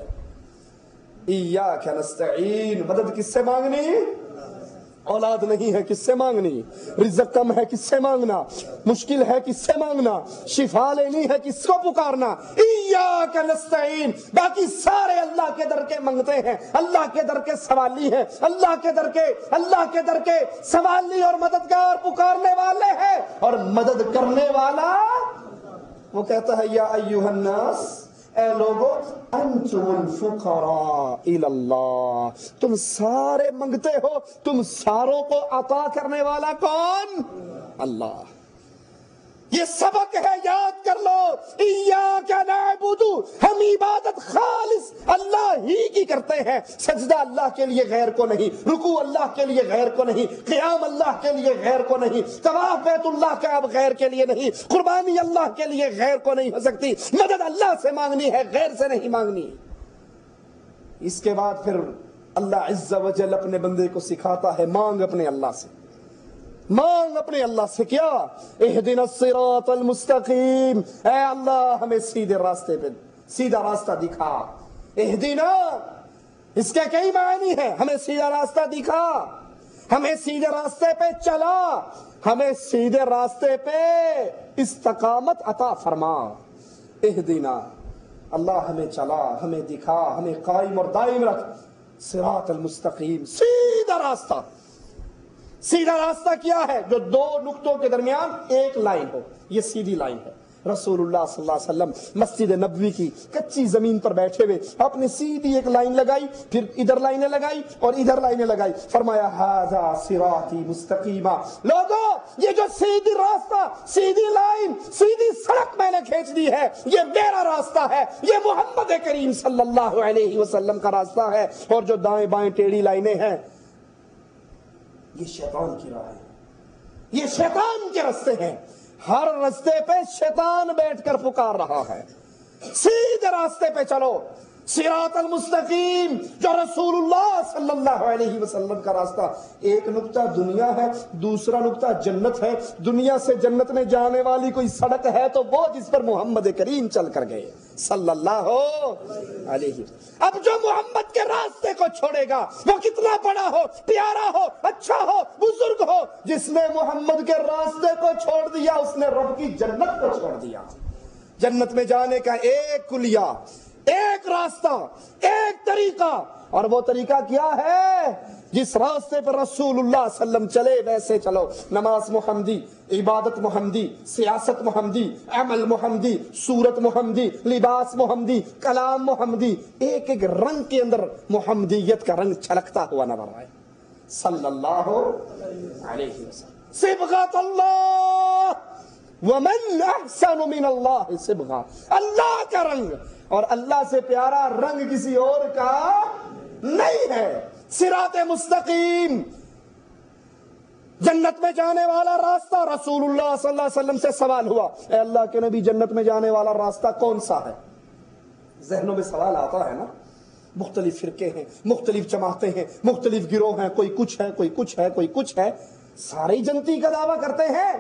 ایاک نستعین، مدد کس سے مانگنی؟ اولاد نہیں ہے کس سے مانگنی؟ رزق کم ہے کس سے مانگنا؟ مشکل ہے کس سے مانگنا؟ شفا لینی ہے کس کو پکارنا؟ ایاک نستعین. باقی سارے اللہ کے در کے منگتے ہیں، اللہ کے در کے سوالی ہیں، اللہ کے در کے سوالی اور مددگار پکارنے والے ہیں. اور مدد کرنے والا وہ کہتا ہے یا ایھا الناس، اے لوگو، انتم الفقراء الی اللہ، تم سارے منگتے ہو، تم ساروں کو عطا کرنے والا کون؟ اللہ. یہ سبق ہے، یاد کر لو. ایاک نعبد، ہم عبادت خالص اللہ ہی کی کرتے ہیں. سجدہ اللہ کے لیے غیر کو نہیں، رکوع اللہ کے لیے غیر کو نہیں، قیام اللہ کے لیے غیر کو نہیں، طواف بیت اللہ کا اب غیر کے لیے نہیں، قربانی اللہ کے لیے غیر کو نہیں ہو سکتی. مدد اللہ سے مانگنی ہے، غیر سے نہیں مانگنی. اس کے بعد پھر اللہ عز و جل اپنے بندے کو سکھاتا ہے مانگ اپنے اللہ سے، مانگ اپنے اللہ سے. کیا؟ اہدنا الصراط المستقیم، اے اللہ ہمیں سیدھے راستے پہ سیدھا راستہ دکھا. اہدنا، اس کے کئی معنی ہیں. ہمیں سیدھا راستہ دکھا، ہمیں سیدھے راستے پہ چلا، ہمیں سیدھے راستے پہ استقامت عطا فرما. اہدنا، اللہ ہمیں چلا، ہمیں دکھا، ہمیں قائم اور دائم رکھ. صراط المستقیم، سیدھا راستہ. سیدھا راستہ کیا ہے؟ جو 2 نقطوں کے درمیان ایک لائن ہو، یہ سیدھی لائن ہے. رسول اللہ صلی اللہ علیہ وسلم مسجد نبوی کی کچی زمین پر بیٹھے ہوئے آپ نے سیدھی ایک لائن لگائی، پھر ادھر لائنیں لگائی اور ادھر لائنیں لگائی، فرمایا ھذا صراطی مستقیما. لوگوں، یہ جو سیدھی راستہ، سیدھی لائن، سیدھی سڑک میں نے کھینچ دی ہے، یہ میرا راستہ ہے، یہ محمد کریم صلی اللہ علیہ وسلم کا راستہ ہے. اور جو دائیں بائیں ٹیڑھی لائنیں ہیں یہ شیطان کی راہ ہے، یہ شیطان کے راستے ہیں. ہر راستے پہ شیطان بیٹھ کر پکار رہا ہے. سیدھے راستے پہ چلو، صراط المستقیم جو رسول اللہ صلی اللہ علیہ وسلم کا راستہ. ایک نقطہ دنیا ہے، دوسرا نقطہ جنت ہے. دنیا سے جنت میں جانے والی کوئی سڑک ہے تو وہ جس پر محمد کریم چل کر گئے صلی اللہ علیہ. اب جو محمد کے راستے کو چھوڑے گا وہ کتنا بڑا ہو، پیارا ہو، اچھا ہو، بزرگ ہو. جس نے محمد کے راستے کو چھوڑ دیا اس نے رب کی جنت کو چھوڑ دیا. جنت میں جانے کا ایک کلیہ، ایک راستہ، ایک طریقہ، اور وہ طریقہ کیا ہے؟ جس راستے پر رسول اللہ صلی اللہ علیہ وسلم چلے ویسے چلو۔ نماز محمدی، عبادت محمدی، سیاست محمدی، عمل محمدی، صورت محمدی، لباس محمدی، کلام محمدی، ایک ایک رنگ کے اندر محمدیت کا رنگ چھلکتا ہوا نظر آئے صلی اللہ علیہ وسلم۔ صبغۃ اللہ ومن احسن من اللہ صبغہ، اللہ کا رنگ، اور اللہ سے پیارا رنگ کسی اور کا نہیں ہے۔ صراط مستقیم، جنت میں جانے والا راستہ۔ رسول اللہ صلی اللہ علیہ وسلم سے سوال ہوا، اے اللہ کے نبی، جنت میں جانے والا راستہ کون سا ہے؟ ذہنوں میں سوال آتا ہے نا، مختلف فرقے ہیں، مختلف جماعتیں ہیں، مختلف گروہ ہیں، کوئی کچھ ہے، کوئی کچھ ہے، کوئی کچھ ہے، سارے جنتی کا دعویٰ کرتے ہیں۔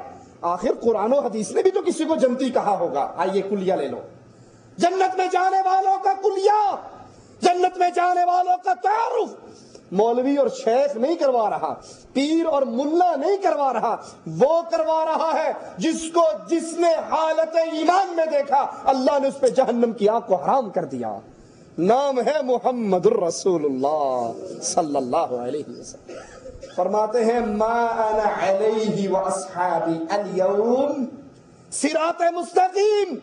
آخر قرآن و حدیث نے بھی تو کسی کو جنتی کہا ہوگا۔ آئیے کلیہ لے لو، جنت میں جانے والوں کا کلیہ، جنت میں جانے والوں کا تعارف مولوی اور شیخ نہیں کروا رہا، پیر اور ملا نہیں کروا رہا، وہ کروا رہا ہے جس نے حالت ایمان میں دیکھا اللہ نے اس پہ جہنم کی آگ کو حرام کر دیا۔ نام ہے محمد الرسول اللہ صلی اللہ علیہ وسلم۔ فرماتے ہیں ما انا علیہ واصحابی اليوم، صراط مستقیم،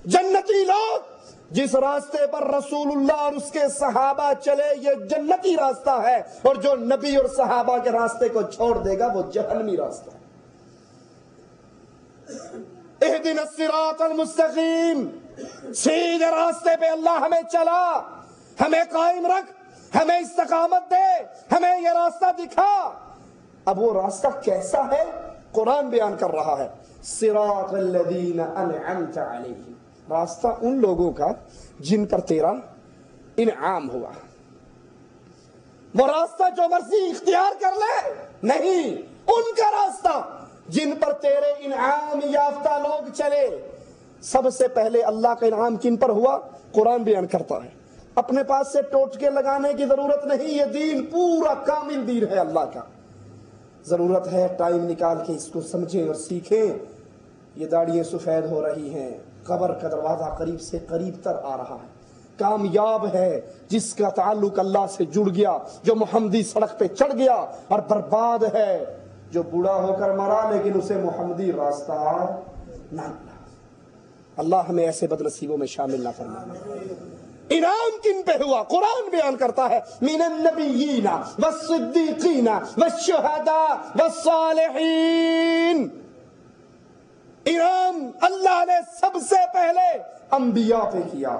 جنتی لوگ جس راستے پر رسول اللہ اور اس کے صحابہ چلے یہ جنتی راستہ ہے، اور جو نبی اور صحابہ کے راستے کو چھوڑ دے گا وہ جہنمی راستہ ہے۔ اہدنا الصراط المستقیم، سیدھے راستے پہ اللہ ہمیں چلا، ہمیں قائم رکھ، ہمیں استقامت دے، ہمیں یہ راستہ دکھا۔ اب وہ راستہ کیسا ہے؟ قرآن بیان کر رہا ہے، صراط الذین انعمت علیہم، راستہ ان لوگوں کا جن پر تیرا انعام ہوا۔ وہ راستہ جو مرضی اختیار کر لے نہیں، ان کا راستہ جن پر تیرے انعام یافتہ لوگ چلے۔ سب سے پہلے اللہ کا انعام کن پر ہوا؟ قرآن بیان کرتا ہے، اپنے پاس سے ٹوٹکے لگانے کی ضرورت نہیں، یہ دین پورا کامل دین ہے اللہ کا۔ ضرورت ہے ٹائم نکال کے اس کو سمجھیں اور سیکھیں۔ یہ داڑھیاں سفید ہو رہی ہیں، قبر کا دروازہ قریب سے قریب تر آ رہا ہے۔ کامیاب ہے جس کا تعلق اللہ سے جڑ گیا، جو محمدی سڑک پہ چڑھ گیا، اور برباد ہے جو بوڑھا ہو کر مرا لیکن اسے محمدی راستہ نہ ملا۔ اللہ ہمیں ایسے بد نصیبوں میں شامل نہ فرمائے۔ انعام کن پہ ہوا؟ قرآن بیان کرتا ہے، من النبیین والصدیقین والشہداء والصالحین۔ انعام اللہ نے سب سے پہلے انبیاء پہ کیا،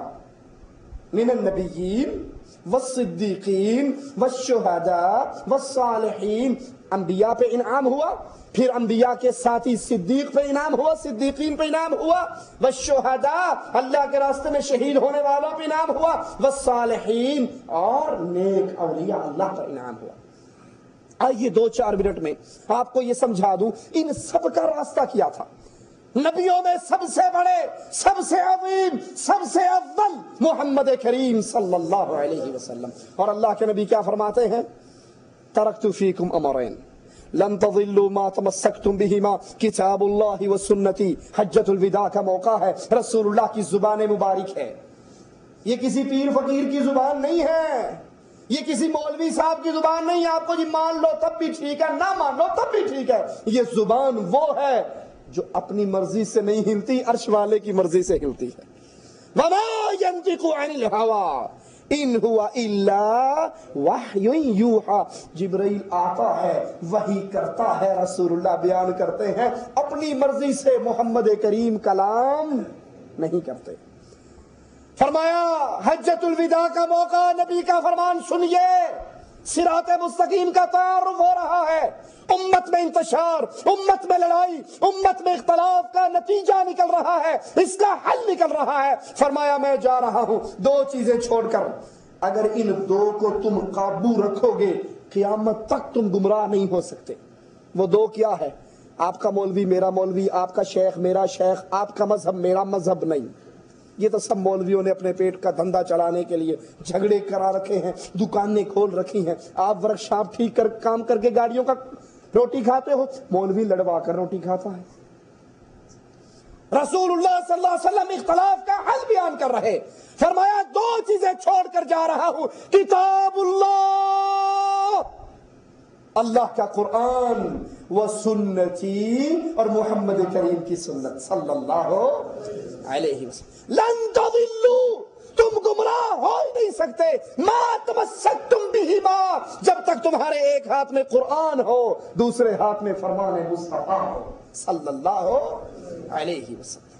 من النبیین والصدیقین والشہداء والصالحین، انبیاء پہ انعام ہوا، پھر انبیاء کے ساتھی صدیق پہ انعام ہوا، صدیقین پہ انعام ہوا، والشہداء اللہ کے راستے میں شہید ہونے والوں پہ انعام ہوا، والصالحین اور نیک اولیاء اللہ پر انعام ہوا۔ آئیے 2-4 منٹ میں آپ کو یہ سمجھا دوں ان سب کا راستہ کیا تھا۔ نبیوں میں سب سے بڑے، سب سے عظیم، سب سے اول محمد کریم صلی اللہ علیہ وسلم، اور اللہ کے نبی کیا فرماتے ہیں؟ ترکت فیکم امرین لن تضلوا ما تمسکتم بہما کتاب اللہ و سنتی۔ حجۃ الوداع کا موقع ہے، رسول اللہ کی زبان مبارک ہے، یہ کسی پیر فقیر کی زبان نہیں ہے، یہ کسی مولوی صاحب کی زبان نہیں ہے۔ آپ کو جی مان لو تب بھی ٹھیک ہے، نہ مان لو تب بھی ٹھیک ہے۔ یہ زبان وہ ہے جو اپنی مرضی سے نہیں ہلتی، عرش والے کی مرضی سے ہلتی ہے۔ وما ينطق عن الهوى ان هو الا وحی یوحى، جبرائیل آتا ہے وحی کرتا ہے، رسول اللہ بیان کرتے ہیں، اپنی مرضی سے محمد کریم کلام نہیں کرتے۔ فرمایا حجۃ الوداع کا موقع، نبی کا فرمان سنیے، صراط مستقیم کا تعارف ہو رہا ہے، امت میں انتشار، امت میں لڑائی، امت میں اختلاف کا نتیجہ نکل رہا ہے، اس کا حل نکل رہا ہے۔ فرمایا میں جا رہا ہوں 2 چیزیں چھوڑ کر، اگر ان 2 کو تم قابو رکھو گے قیامت تک تم گمراہ نہیں ہو سکتے۔ وہ 2 کیا ہے؟ آپ کا مولوی میرا مولوی، آپ کا شیخ میرا شیخ، آپ کا مذہب میرا مذہب نہیں۔ یہ تو سب مولویوں نے اپنے پیٹ کا دھندا چلانے کے لیے جھگڑے کرا رکھے ہیں، دکانیں کھول رکھی ہیں۔ آپ ورک شاپ ٹھیک کر کام کر کے گاڑیوں کا روٹی کھاتے ہو، مولوی لڑوا کر روٹی کھاتا ہے۔ رسول اللہ صلی اللہ علیہ وسلم اختلاف کا حل بیان کر رہے، فرمایا دو چیزیں چھوڑ کر جا رہا ہوں، کتاب اللہ، اللہ کا قرآن، و سنتی، اور محمد کریم کی سنت صلی اللہ علیہ وسلم۔ لن تضلوا، تم گمراہ ہو ہی نہیں سکتے، ما تمسکتم بہما، جب تک تمہارے ایک ہاتھ میں قرآن ہو، دوسرے ہاتھ میں فرمان مصطفیٰ ہو صلی اللہ علیہ وسلم۔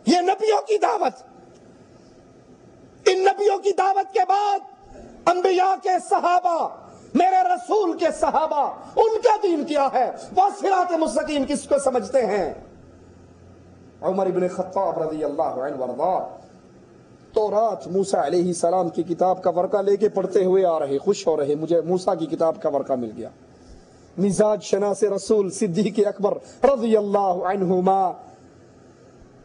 یہ نبیوں کی دعوت، ان نبیوں کی دعوت کے بعد انبیاء کے صحابہ، میرے رسول کے صحابہ، ان کا دین کیا ہے؟ وہ صراط مستقیم کس کو سمجھتے ہیں؟ عمر ابن خطاب رضی اللہ عنہ وارضاہ تورات موسیٰ علیہ السلام کی کتاب کا ورقہ لے کے پڑھتے ہوئے آ رہے، خوش ہو رہے، مجھے موسیٰ کی کتاب کا ورقہ مل گیا۔ مزاج شناس رسول صدیق اکبر رضی اللہ عنہما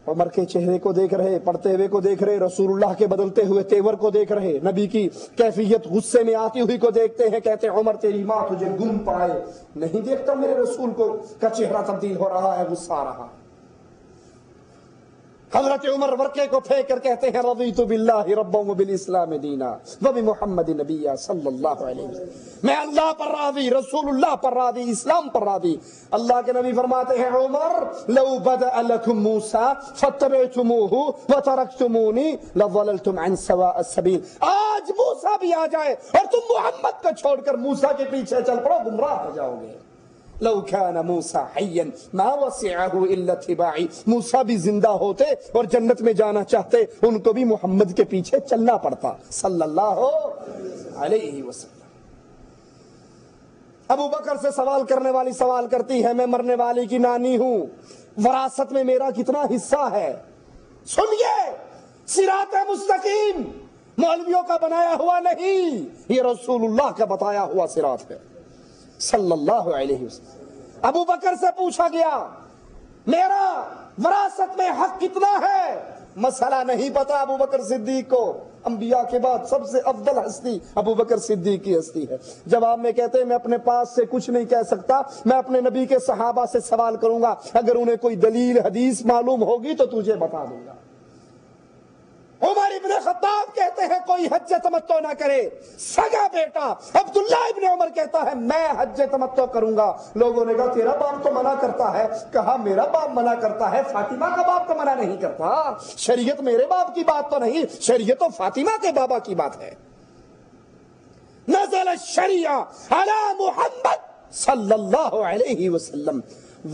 عمر کے چہرے کو دیکھ رہے، پڑھتے ہوئے کو دیکھ رہے، رسول اللہ کے بدلتے ہوئے تیور کو دیکھ رہے، نبی کی کیفیت غصے میں آتی ہوئی کو دیکھتے ہیں، کہتے ہیں عمر تیری ماں تجھے گم پائے، نہیں دیکھتا میرے رسول کو کا چہرہ تبدیل ہو رہا ہے، غصہ آ رہا۔ حضرت عمر ورقے کو پھینک کر کہتے ہیں رضیت باللہ ربا وبالاسلام دینا وبمحمد نبیا صلی اللہ علیہ وسلم، میں اللہ پر راضی، رسول اللہ پر راضی، اسلام پر راضی۔ اللہ کے نبی فرماتے ہیں عمر لو بدأ لکم موسیٰ فاتبعتموہ وترکتمونی لضللتم عن سواء السبیل، آج موسیٰ بھی آ جائے اور تم محمد کو چھوڑ کر موسیٰ کے پیچھے چل پڑو، گمراہ ہو جاؤ گے۔ لو كان موسیٰ حیا ما وسعه الا اتباعی، موسیٰ بھی زندہ ہوتے اور جنت میں جانا چاہتے، ان کو بھی محمد کے پیچھے چلنا پڑتا صلی اللہ علیہ وسلم۔ ابو بکر سے سوال کرنے والی سوال کرتی ہے، میں مرنے والی کی نانی ہوں، وراثت میں میرا کتنا حصہ ہے؟ سنیے، صراط مستقیم مولویوں کا بنایا ہوا نہیں، یہ رسول اللہ کا بتایا ہوا صراط ہے صلی اللہ علیہ وسلم۔ ابو بکر سے پوچھا گیا میرا وراثت میں حق کتنا ہے؟ مسئلہ نہیں پتا ابو بکر صدیق کو، انبیاء کے بعد سب سے افضل ہستی ابو بکر صدیق کی ہستی ہے۔ جواب میں کہتے ہیں میں اپنے پاس سے کچھ نہیں کہہ سکتا، میں اپنے نبی کے صحابہ سے سوال کروں گا، اگر انہیں کوئی دلیل حدیث معلوم ہوگی تو تجھے بتا دوں گا۔ عمر ابن خطاب کہتے ہیں کوئی حج تمتع نہ کرے، سگا بیٹا عبداللہ ابن عمر کہتا ہے میں حج تمتع کروں گا۔ لوگوں نے کہا تیرا باپ تو منع کرتا ہے، کہا میرا باپ منع کرتا ہے، فاطمہ کا باپ تو منع نہیں کرتا، شریعت میرے باپ کی بات تو نہیں، شریعت تو فاطمہ کے بابا کی بات ہے۔ نزل الشریعہ علی محمد صلی اللہ علیہ وسلم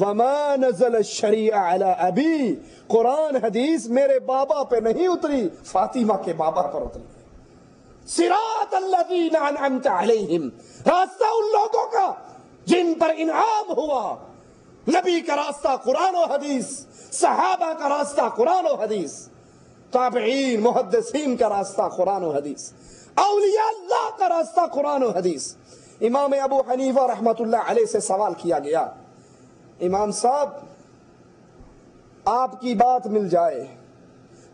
وما نزل الشریعہ علی ابی، قرآن حدیث میرے بابا پہ نہیں اتری، فاطمہ کے بابا پر اتری۔ صراط الذین انعمت علیہم، راستہ ان لوگوں کا جن پر انعام ہوا، نبی کا راستہ قرآن و حدیث، صحابہ کا راستہ قرآن و حدیث، تابعین محدثین کا راستہ قرآن و حدیث، اولیاء اللہ کا راستہ قرآن و حدیث۔ امام ابو حنیفہ رحمۃ اللہ علیہ سے سوال کیا گیا، امام صاحب آپ کی بات مل جائے،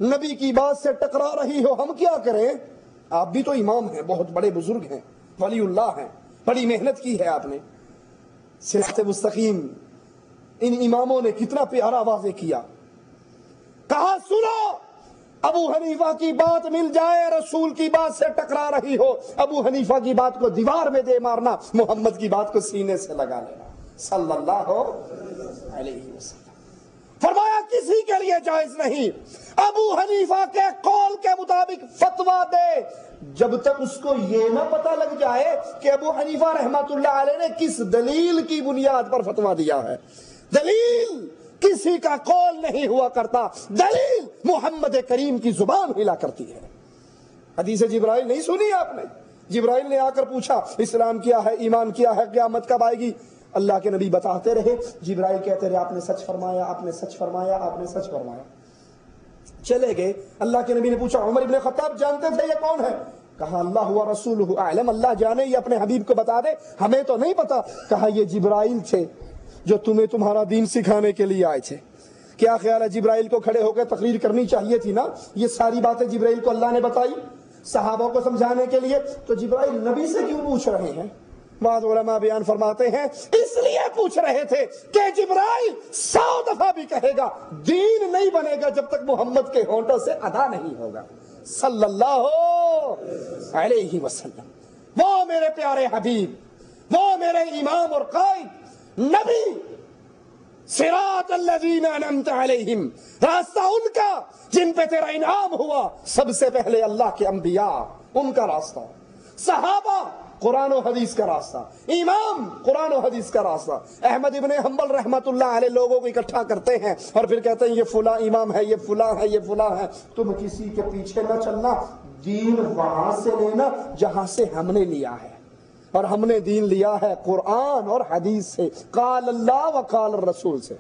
نبی کی بات سے ٹکرا رہی ہو، ہم کیا کریں؟ آپ بھی تو امام ہیں، بہت بڑے بزرگ ہیں، ولی اللہ ہیں، بڑی محنت کی ہے آپ نے، صراط مستقیم ان اماموں نے کتنا پیارا واضح کیا۔ کہا سنو، ابو حنیفہ کی بات مل جائے، رسول کی بات سے ٹکرا رہی ہو، ابو حنیفہ کی بات کو دیوار میں دے مارنا، محمد کی بات کو سینے سے لگا لینا صلی اللہ علیہ وسلم۔ فرمایا کسی کے لیے جائز نہیں ابو حنیفہ کے قول کے مطابق فتویٰ دے جب تک اس کو یہ نہ پتہ لگ جائے کہ ابو حنیفہ رحمۃ اللہ علیہ نے کس دلیل کی بنیاد پر فتویٰ دیا ہے۔ دلیل کسی کا قول نہیں ہوا کرتا، دلیل محمد کریم کی زبان ہلا کرتی ہے۔ حدیث جبرائیل نہیں سنی آپ نے؟ جبرائیل نے آ کر پوچھا اسلام کیا ہے، ایمان کیا ہے، قیامت کب آئے گی؟ اللہ کے نبی بتاتے رہے، جبرائیل کہتے رہے آپ نے سچ فرمایا، آپ نے سچ فرمایا، آپ نے سچ فرمایا۔ چلے گئے، اللہ کے نبی نے پوچھا عمر ابن خطاب جانتے تھے یہ کون ہے؟ کہا اللہ و رسولہ اعلم، اللہ جانے، یہ اپنے حبیب کو بتا دے، ہمیں تو نہیں پتا۔ کہا یہ جبرائیل تھے جو تمہیں تمہارا دین سکھانے کے لیے آئے تھے۔ کیا خیال ہے جبرائیل کو کھڑے ہو کے تقریر کرنی چاہیے تھی نا؟ یہ ساری باتیں جبرائیل کو اللہ نے بتائی صحابہ کو سمجھانے کے لیے، تو جبرائیل نبی سے کیوں پوچھ رہے ہیں؟ بعض علماء بیان فرماتے ہیں اس لیے پوچھ رہے تھے کہ جبرائیل 100 دفعہ بھی کہے گا دین نہیں بنے گا جب تک محمد کے ہونٹوں سے ادا نہیں ہوگا صلی اللہ علیہ وسلم. وہ میرے پیارے حبیب، وہ میرے امام اور قائد نبی، صراط الذین انعمت علیہم، راستہ ان کا جن پہ تیرا انعام ہوا. سب سے پہلے اللہ کے انبیاء، ان کا راستہ، صحابہ، قرآن و حدیث کا راستہ، امام، قرآن و حدیث کا راستہ. احمد ابن حنبل رحمت اللہ علیہ لوگوں کو اکٹھا کرتے ہیں اور پھر کہتے ہیں یہ فلاں امام ہے، یہ فلاں ہے، یہ فلاں ہے. تم کسی کے پیچھے نہ چلنا، دین وہاں سے لینا جہاں سے ہم نے لیا ہے، اور ہم نے دین لیا ہے قرآن اور حدیث سے، قال اللہ و قال الرسول سے.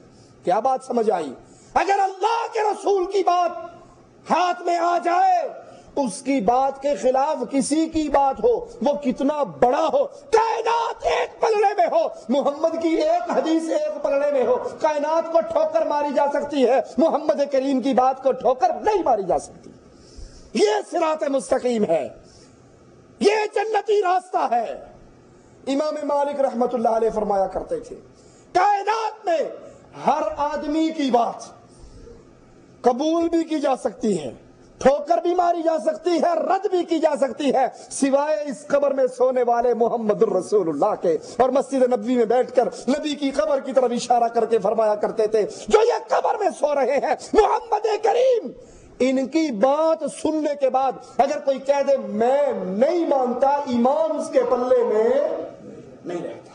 کیا بات سمجھ آئی؟ اگر اللہ کے رسول کی بات ہاتھ میں آ جائے، اس کی بات کے خلاف کسی کی بات ہو، وہ کتنا بڑا ہو، کائنات ایک پلڑے میں ہو، محمد کی ایک حدیث ایک پلڑے میں ہو، کائنات کو ٹھوکر ماری جا سکتی ہے، محمد کریم کی بات کو ٹھوکر نہیں ماری جا سکتی. یہ صراط مستقیم ہے، یہ جنتی راستہ ہے. امام مالک رحمت اللہ علیہ فرمایا کرتے تھے کائنات میں ہر آدمی کی بات قبول بھی کی جا سکتی ہے، ٹھوکر بھی ماری جا سکتی ہے، رد بھی کی جا سکتی ہے، سوائے اس قبر میں سونے والے محمد الرسول اللہ کے. اور مسجد نبوی میں بیٹھ کر نبی کی قبر کی طرف اشارہ کر کے فرمایا کرتے تھے جو یہ قبر میں سو رہے ہیں محمد کریم، ان کی بات سننے کے بعد اگر کوئی کہہ دے میں نہیں مانتا، ایمان اس کے پلے میں نہیں رہتا.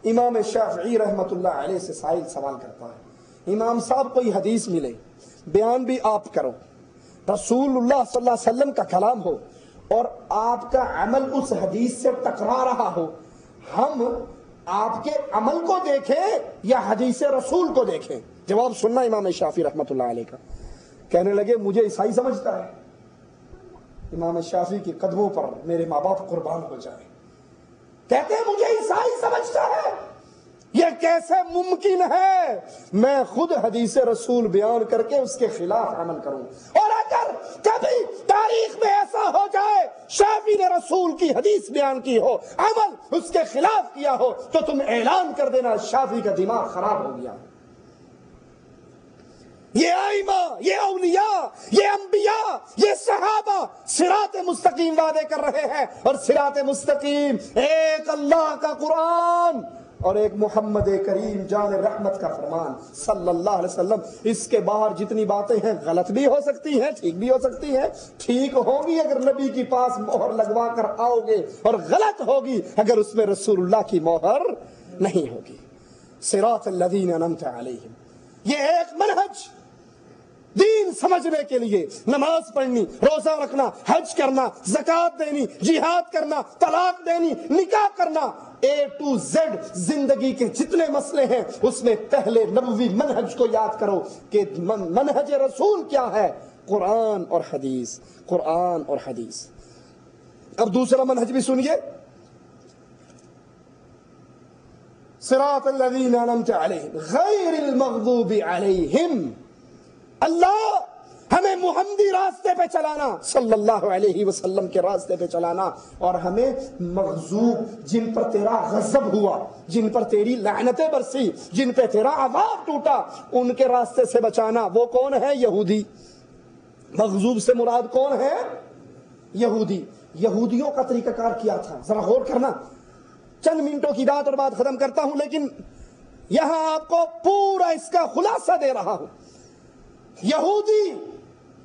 امام شافعی رحمت اللہ علیہ سے سائل سوال کرتا ہے، امام صاحب کوئی حدیث ملے، بیان بھی آپ کرو، رسول اللہ صلی اللہ علیہ وسلم کا کلام ہو اور آپ کا عمل اس حدیث سے ٹکرا رہا ہو، ہم آپ کے عمل کو دیکھیں یا حدیث رسول کو دیکھیں؟ جواب سننا امام شافعی رحمت اللہ علیہ کا. کہنے لگے مجھے عیسائی سمجھتا ہے؟ امام شافعی کے قدموں پر میرے ماں باپ قربان ہو جائے. کہتے ہیں مجھے عیسائی سمجھتا ہے؟ یہ کیسے ممکن ہے؟ میں خود حدیث رسول بیان کر کے اس کے خلاف عمل کروں. اور اگر کبھی تاریخ میں ایسا ہو جائے شافعی نے رسول کی حدیث بیان کی ہو، عمل اس کے خلاف کیا ہو، تو تم اعلان کر دینا شافعی کا دماغ خراب ہو گیا. یہ ائمہ، یہ اولیاء، یہ انبیاء، یہ صحابہ صراط مستقیم وعدے کر رہے ہیں، اور صراط مستقیم ایک اللہ کا قرآن اور ایک محمد کریم جان رحمت کا فرمان صلی اللہ علیہ وسلم. اس کے باہر جتنی باتیں ہیں غلط بھی ہو سکتی ہیں، ٹھیک بھی ہو سکتی ہیں. ٹھیک ہوگی اگر نبی کے پاس مہر لگوا کر آؤ گے، اور غلط ہوگی اگر اس میں رسول اللہ کی مہر نہیں ہوگی. صراط الذین انعمت علیہم، یہ ایک منہج دین سمجھنے کے لیے نماز پڑھنی، روزہ رکھنا، حج کرنا، زکوٰۃ دینی، جہاد کرنا، طلاق دینی، نکاح کرنا، A to Z زندگی کے جتنے مسئلے ہیں اس میں پہلے نبوی منہج کو یاد کرو کہ منہج رسول کیا ہے، قرآن اور حدیث، قرآن اور حدیث. اب دوسرا منہج بھی سنیے، صراط الذین انعمت علیہم غیر المغضوب علیہم. اللہ ہمیں محمدی راستے پہ چلانا، صلی اللہ علیہ وسلم کے راستے پہ چلانا، اور ہمیں مغضوب جن پر تیرا غضب ہوا، جن پر تیری لعنتیں برسی، جن پہ تیرا عذاب ٹوٹا، ان کے راستے سے بچانا. وہ کون ہے؟ یہودی. مغضوب سے مراد کون ہے؟ یہودی. یہودیوں کا طریقہ کار کیا تھا ذرا غور کرنا. چند منٹوں کی بات اور بات ختم کرتا ہوں، لیکن یہاں آپ کو پورا اس کا خلاصہ دے رہا ہوں.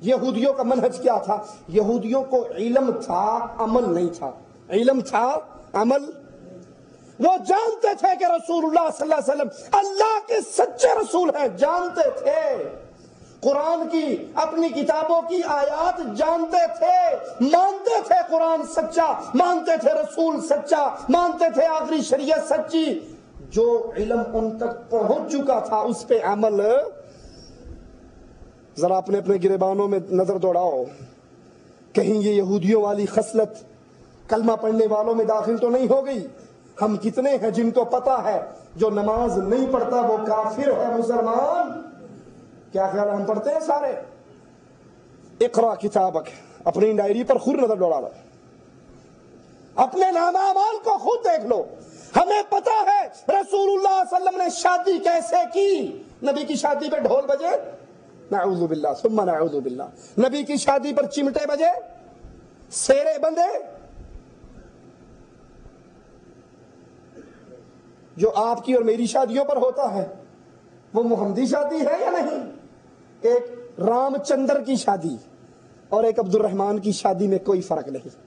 یہودیوں کا منہج کیا تھا؟ یہودیوں کو علم تھا، عمل نہیں تھا. علم تھا، عمل. وہ جانتے تھے کہ رسول اللہ صلی اللہ علیہ وسلم اللہ کے سچے رسول ہیں، جانتے تھے. قرآن کی اپنی کتابوں کی آیات جانتے تھے، مانتے تھے قرآن سچا، مانتے تھے رسول سچا، مانتے تھے آخری شریعت سچی. جو علم ان تک پہنچ چکا تھا اس پہ عمل. ذرا اپنے اپنے گریبانوں میں نظر دوڑاؤ، کہیں یہ یہودیوں والی خصلت کلمہ پڑھنے والوں میں داخل تو نہیں ہو گئی. ہم کتنے ہیں جن کو پتا ہے جو نماز نہیں پڑھتا وہ کافر ہے، مسلمان. کیا خیال ہم پڑھتے ہیں سارے؟ اقرا کتابک، اپنی ڈائری پر خود نظر دوڑا لو. اپنے نامہ اعمال کو خود دیکھ لو. ہمیں پتا ہے رسول اللہ صلی اللہ علیہ وسلم نے شادی کیسے کی. نبی کی شادی پہ ڈھول بجے؟ نعوذ باللہ ثم نعوذ باللہ. نبی کی شادی پر چمٹے بجے؟ سیرے بندے؟ جو آپ کی اور میری شادیوں پر ہوتا ہے وہ محمدی شادی ہے یا نہیں؟ ایک رام چندر کی شادی اور ایک عبد الرحمان کی شادی میں کوئی فرق نہیں.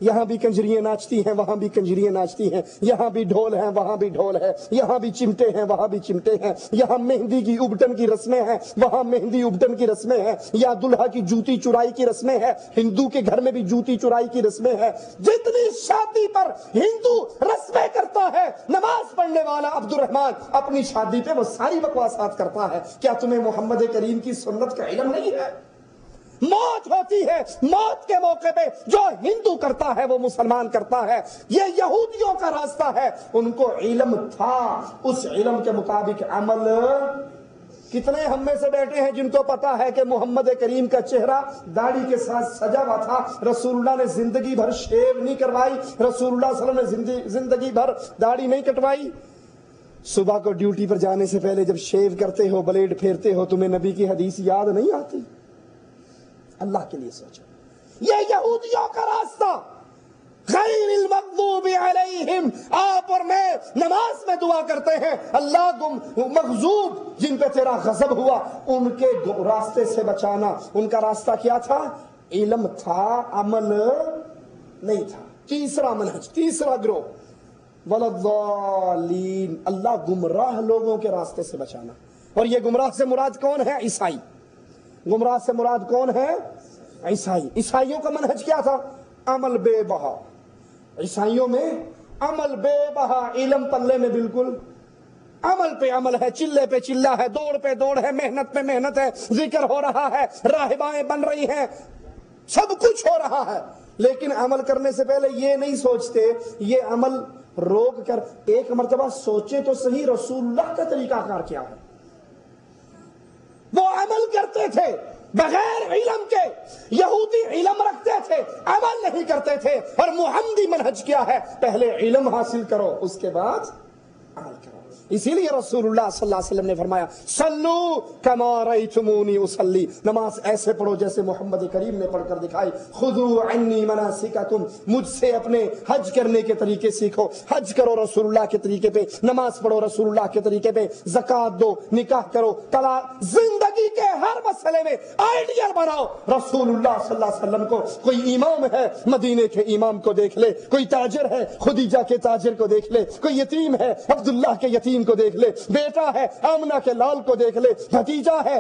یہاں بھی کنجریاں ناچتی ہیں، وہاں بھی کنجریاں ناچتی ہیں، یہاں بھی ڈھول ہیں، وہاں بھی ڈھول ہے، یہاں بھی چمٹے ہیں، وہاں بھی چمٹے ہیں، یہاں مہندی کی ابٹن کی رسمیں ہیں، وہاں مہندی ابٹن کی رسمیں ہیں، یا دلہا کی جوتی چرائی کی رسمیں ہیں. ہندو کے گھر میں بھی جوتی چرائی کی رسمیں ہیں. جتنی شادی پر ہندو رسمیں کرتا ہے نماز پڑھنے والا عبد الرحمان اپنی شادی پہ وہ ساری بکواسات کرتا ہے. کیا تمہیں محمد کریم کی سنت کا علم نہیں ہے؟ موت ہوتی ہے، موت کے موقع پہ جو ہندو کرتا ہے وہ مسلمان کرتا ہے. یہ یہودیوں کا راستہ ہے. ان کو علم تھا، اس علم کے مطابق عمل. کتنے ہم میں سے بیٹھے ہیں جن کو پتا ہے کہ محمد کریم کا چہرہ داڑھی کے ساتھ سجا ہوا تھا. رسول اللہ نے زندگی بھر شیو نہیں کروائی، رسول اللہ صلی اللہ علیہ وسلم نے زندگی بھر داڑھی نہیں کٹوائی. صبح کو ڈیوٹی پر جانے سے پہلے جب شیو کرتے ہو، بلیڈ پھیرتے ہو، تمہیں نبی کی حدیث یاد نہیں آتی؟ اللہ کے لیے سوچو. یہ یہودیوں کا راستہ. غیر المغضوب علیہم. آپ اور میں نماز میں دعا کرتے ہیں اللہ مغضوب جن پہ تیرا غضب ہوا ان کے راستے سے بچانا. ان کا راستہ کیا تھا؟ علم تھا، عمل نہیں تھا. تیسرا منہج، تیسرا گروہ ولضالین. اللہ گمراہ لوگوں کے راستے سے بچانا. اور یہ گمراہ سے مراد کون ہے؟ عیسائی. گمراہ سے مراد کون ہے؟ عیسائی. عیسائیوں کا منہج کیا تھا؟ عمل بے بہا. عیسائیوں میں عمل بے بہا. علم پلے میں بالکل. عمل پہ عمل ہے، چلے پہ چلا ہے، دوڑ پہ دوڑ ہے، محنت پہ محنت ہے، ذکر ہو رہا ہے، راہبائیں بن رہی ہیں، سب کچھ ہو رہا ہے. لیکن عمل کرنے سے پہلے یہ نہیں سوچتے یہ عمل روک کر ایک مرتبہ سوچے تو صحیح رسول اللہ کا طریقہ کار کیا ہے. وہ عمل کرتے تھے بغیر علم کے. یہودی علم رکھتے تھے، عمل نہیں کرتے تھے. اور محمدی منہج کیا ہے؟ پہلے علم حاصل کرو، اس کے بعد عمل کرو. اسی لیے رسول اللہ صلی اللہ علیہ وسلم نے فرمایا صلو کما رأیتمونی اصلی. نماز ایسے پڑھو جیسے محمد کریم نے پڑھ کر دکھائی. خذوا عنی مناسککم. مجھ سے اپنے حج کرنے کے طریقے سیکھو. حج کرو رسول اللہ کے طریقے پہ، نماز پڑھو رسول اللہ کے طریقے پہ، زکات دو، نکاح کرو، طلاق. زندگی کے ہر مسئلے میں آئیڈیل بناؤ رسول اللہ صلی اللہ علیہ وسلم کو. کوئی امام ہے مدینے کے امام کو دیکھ لے، کوئی تاجر ہے خدیجہ کے تاجر کو دیکھ لے، کوئی یتیم ہے عبداللہ کے یتیم کو دیکھ لے، بیٹا ہے آمنہ کے لال کو دیکھ لے، بھتیجا ہے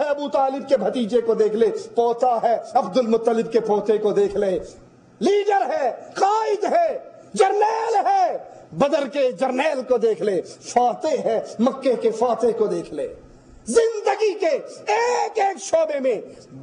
ابو طالب کے بھتیجے کو دیکھ لے، پوتا ہے عبد المطلب کے پوتے کو دیکھ لے. لیڈر ہے، قائد ہے، جرنیل ہے، بدر کے جرنیل کو دیکھ لے، فاتح ہے مکے کے فاتح کو دیکھ لے. زندگی کے ایک ایک شعبے میں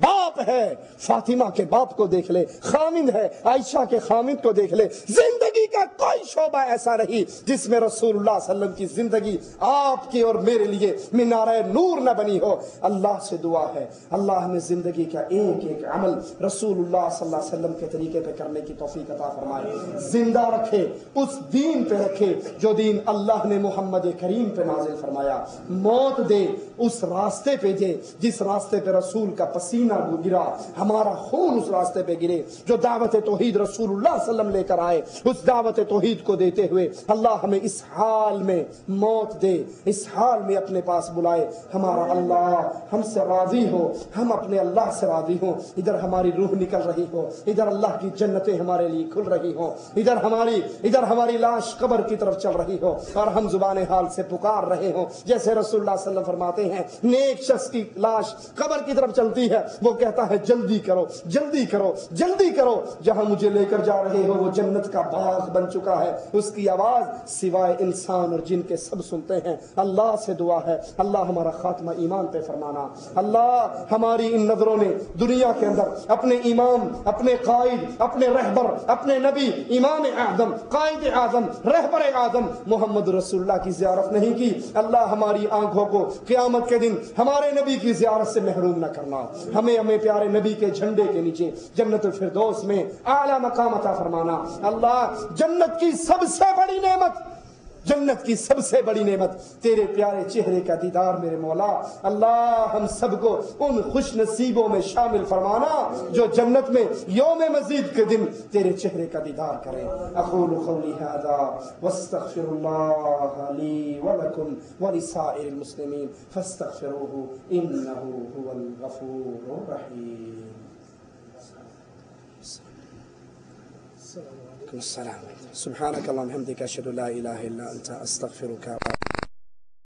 باپ ہے، فاطمہ کے باپ کو دیکھ لے، خامند ہے عائشہ کے خامند کو دیکھ لے. زندگی کا کوئی شعبہ ایسا نہیں جس میں رسول اللہ صلی اللہ علیہ وسلم کی زندگی آپ کی اور میرے لیے مینارہ نور نہ بنی ہو. اللہ سے دعا ہے اللہ ہمیں زندگی کا ایک ایک عمل رسول اللہ صلی اللہ علیہ وسلم کے طریقے پہ کرنے کی توفیق عطا فرمائے. زندہ رکھے، اس دین پہ رکھے جو دین اللہ نے محمد کریم پہ نازل فرمایا. موت دے اس راستے پہ دے جس راستے پہ رسول کا پسینہ گرا، ہمارا خون اس راستے پہ گرے جو دعوت توحید رسول اللہ صلی اللہ علیہ وسلم لے کر آئے. اس دعوت توحید کو دیتے ہوئے اللہ ہمیں اس حال میں موت دے، اس حال میں اپنے پاس بلائے. ہمارا اللہ ہم سے راضی ہو، ہم اپنے اللہ سے راضی ہوں. ادھر ہماری روح نکل رہی ہو، ادھر اللہ کی جنتیں ہمارے لیے کھل رہی ہوں، ادھر ہماری لاش قبر کی طرف چل رہی ہو اور ہم زبان حال سے پکار رہے ہوں. جیسے رسول اللہ صلی اللہ علیہ وسلم فرماتے ہیں نیک شخص کی لاش قبر کی طرف چلتی ہے، وہ کہتا ہے جلدی کرو جلدی کرو جلدی کرو، جہاں مجھے لے کر جا رہے ہو وہ جنت کا باغ نعت بن چکا ہے، اس کی آواز سوائے انسان اور جن کے سب سنتے ہیں۔ اللہ سے دعا ہے اللہ ہمارا خاتمہ ایمان پہ فرمانا۔ اللہ ہماری ان نظروں نے دنیا کے اندر اپنے امام، اپنے قائد، اپنے رہبر، اپنے نبی، امام اعظم، قائد اعظم، رہبر اعظم محمد رسول اللہ کی زیارت نہیں کی۔ اللہ ہماری آنکھوں کو قیامت کے دن ہمارے نبی کی زیارت سے محروم نہ کرنا۔ ہمیں پیارے نبی کے جھنڈے کے نیچے جنت الفردوس میں اعلیٰ مقام عطا فرمانا۔ اللہ جنت کی سب سے بڑی نعمت، جنت کی سب سے بڑی نعمت تیرے پیارے چہرے کا دیدار میرے مولا۔ اللہ ہم سب کو ان خوش نصیبوں میں شامل فرمانا جو جنت میں یوم مزید کے دن تیرے چہرے کا دیدار کریں۔ اقول قولی ھذا واستغفر اللہ لی ولکم ولسائر المسلمین فاستغفروہ انہ هو الغفور الرحیم۔ السلام علیکم۔ سبحانک اللہم وبحمدک اشہد ان لا الہ الا انت استغفرک۔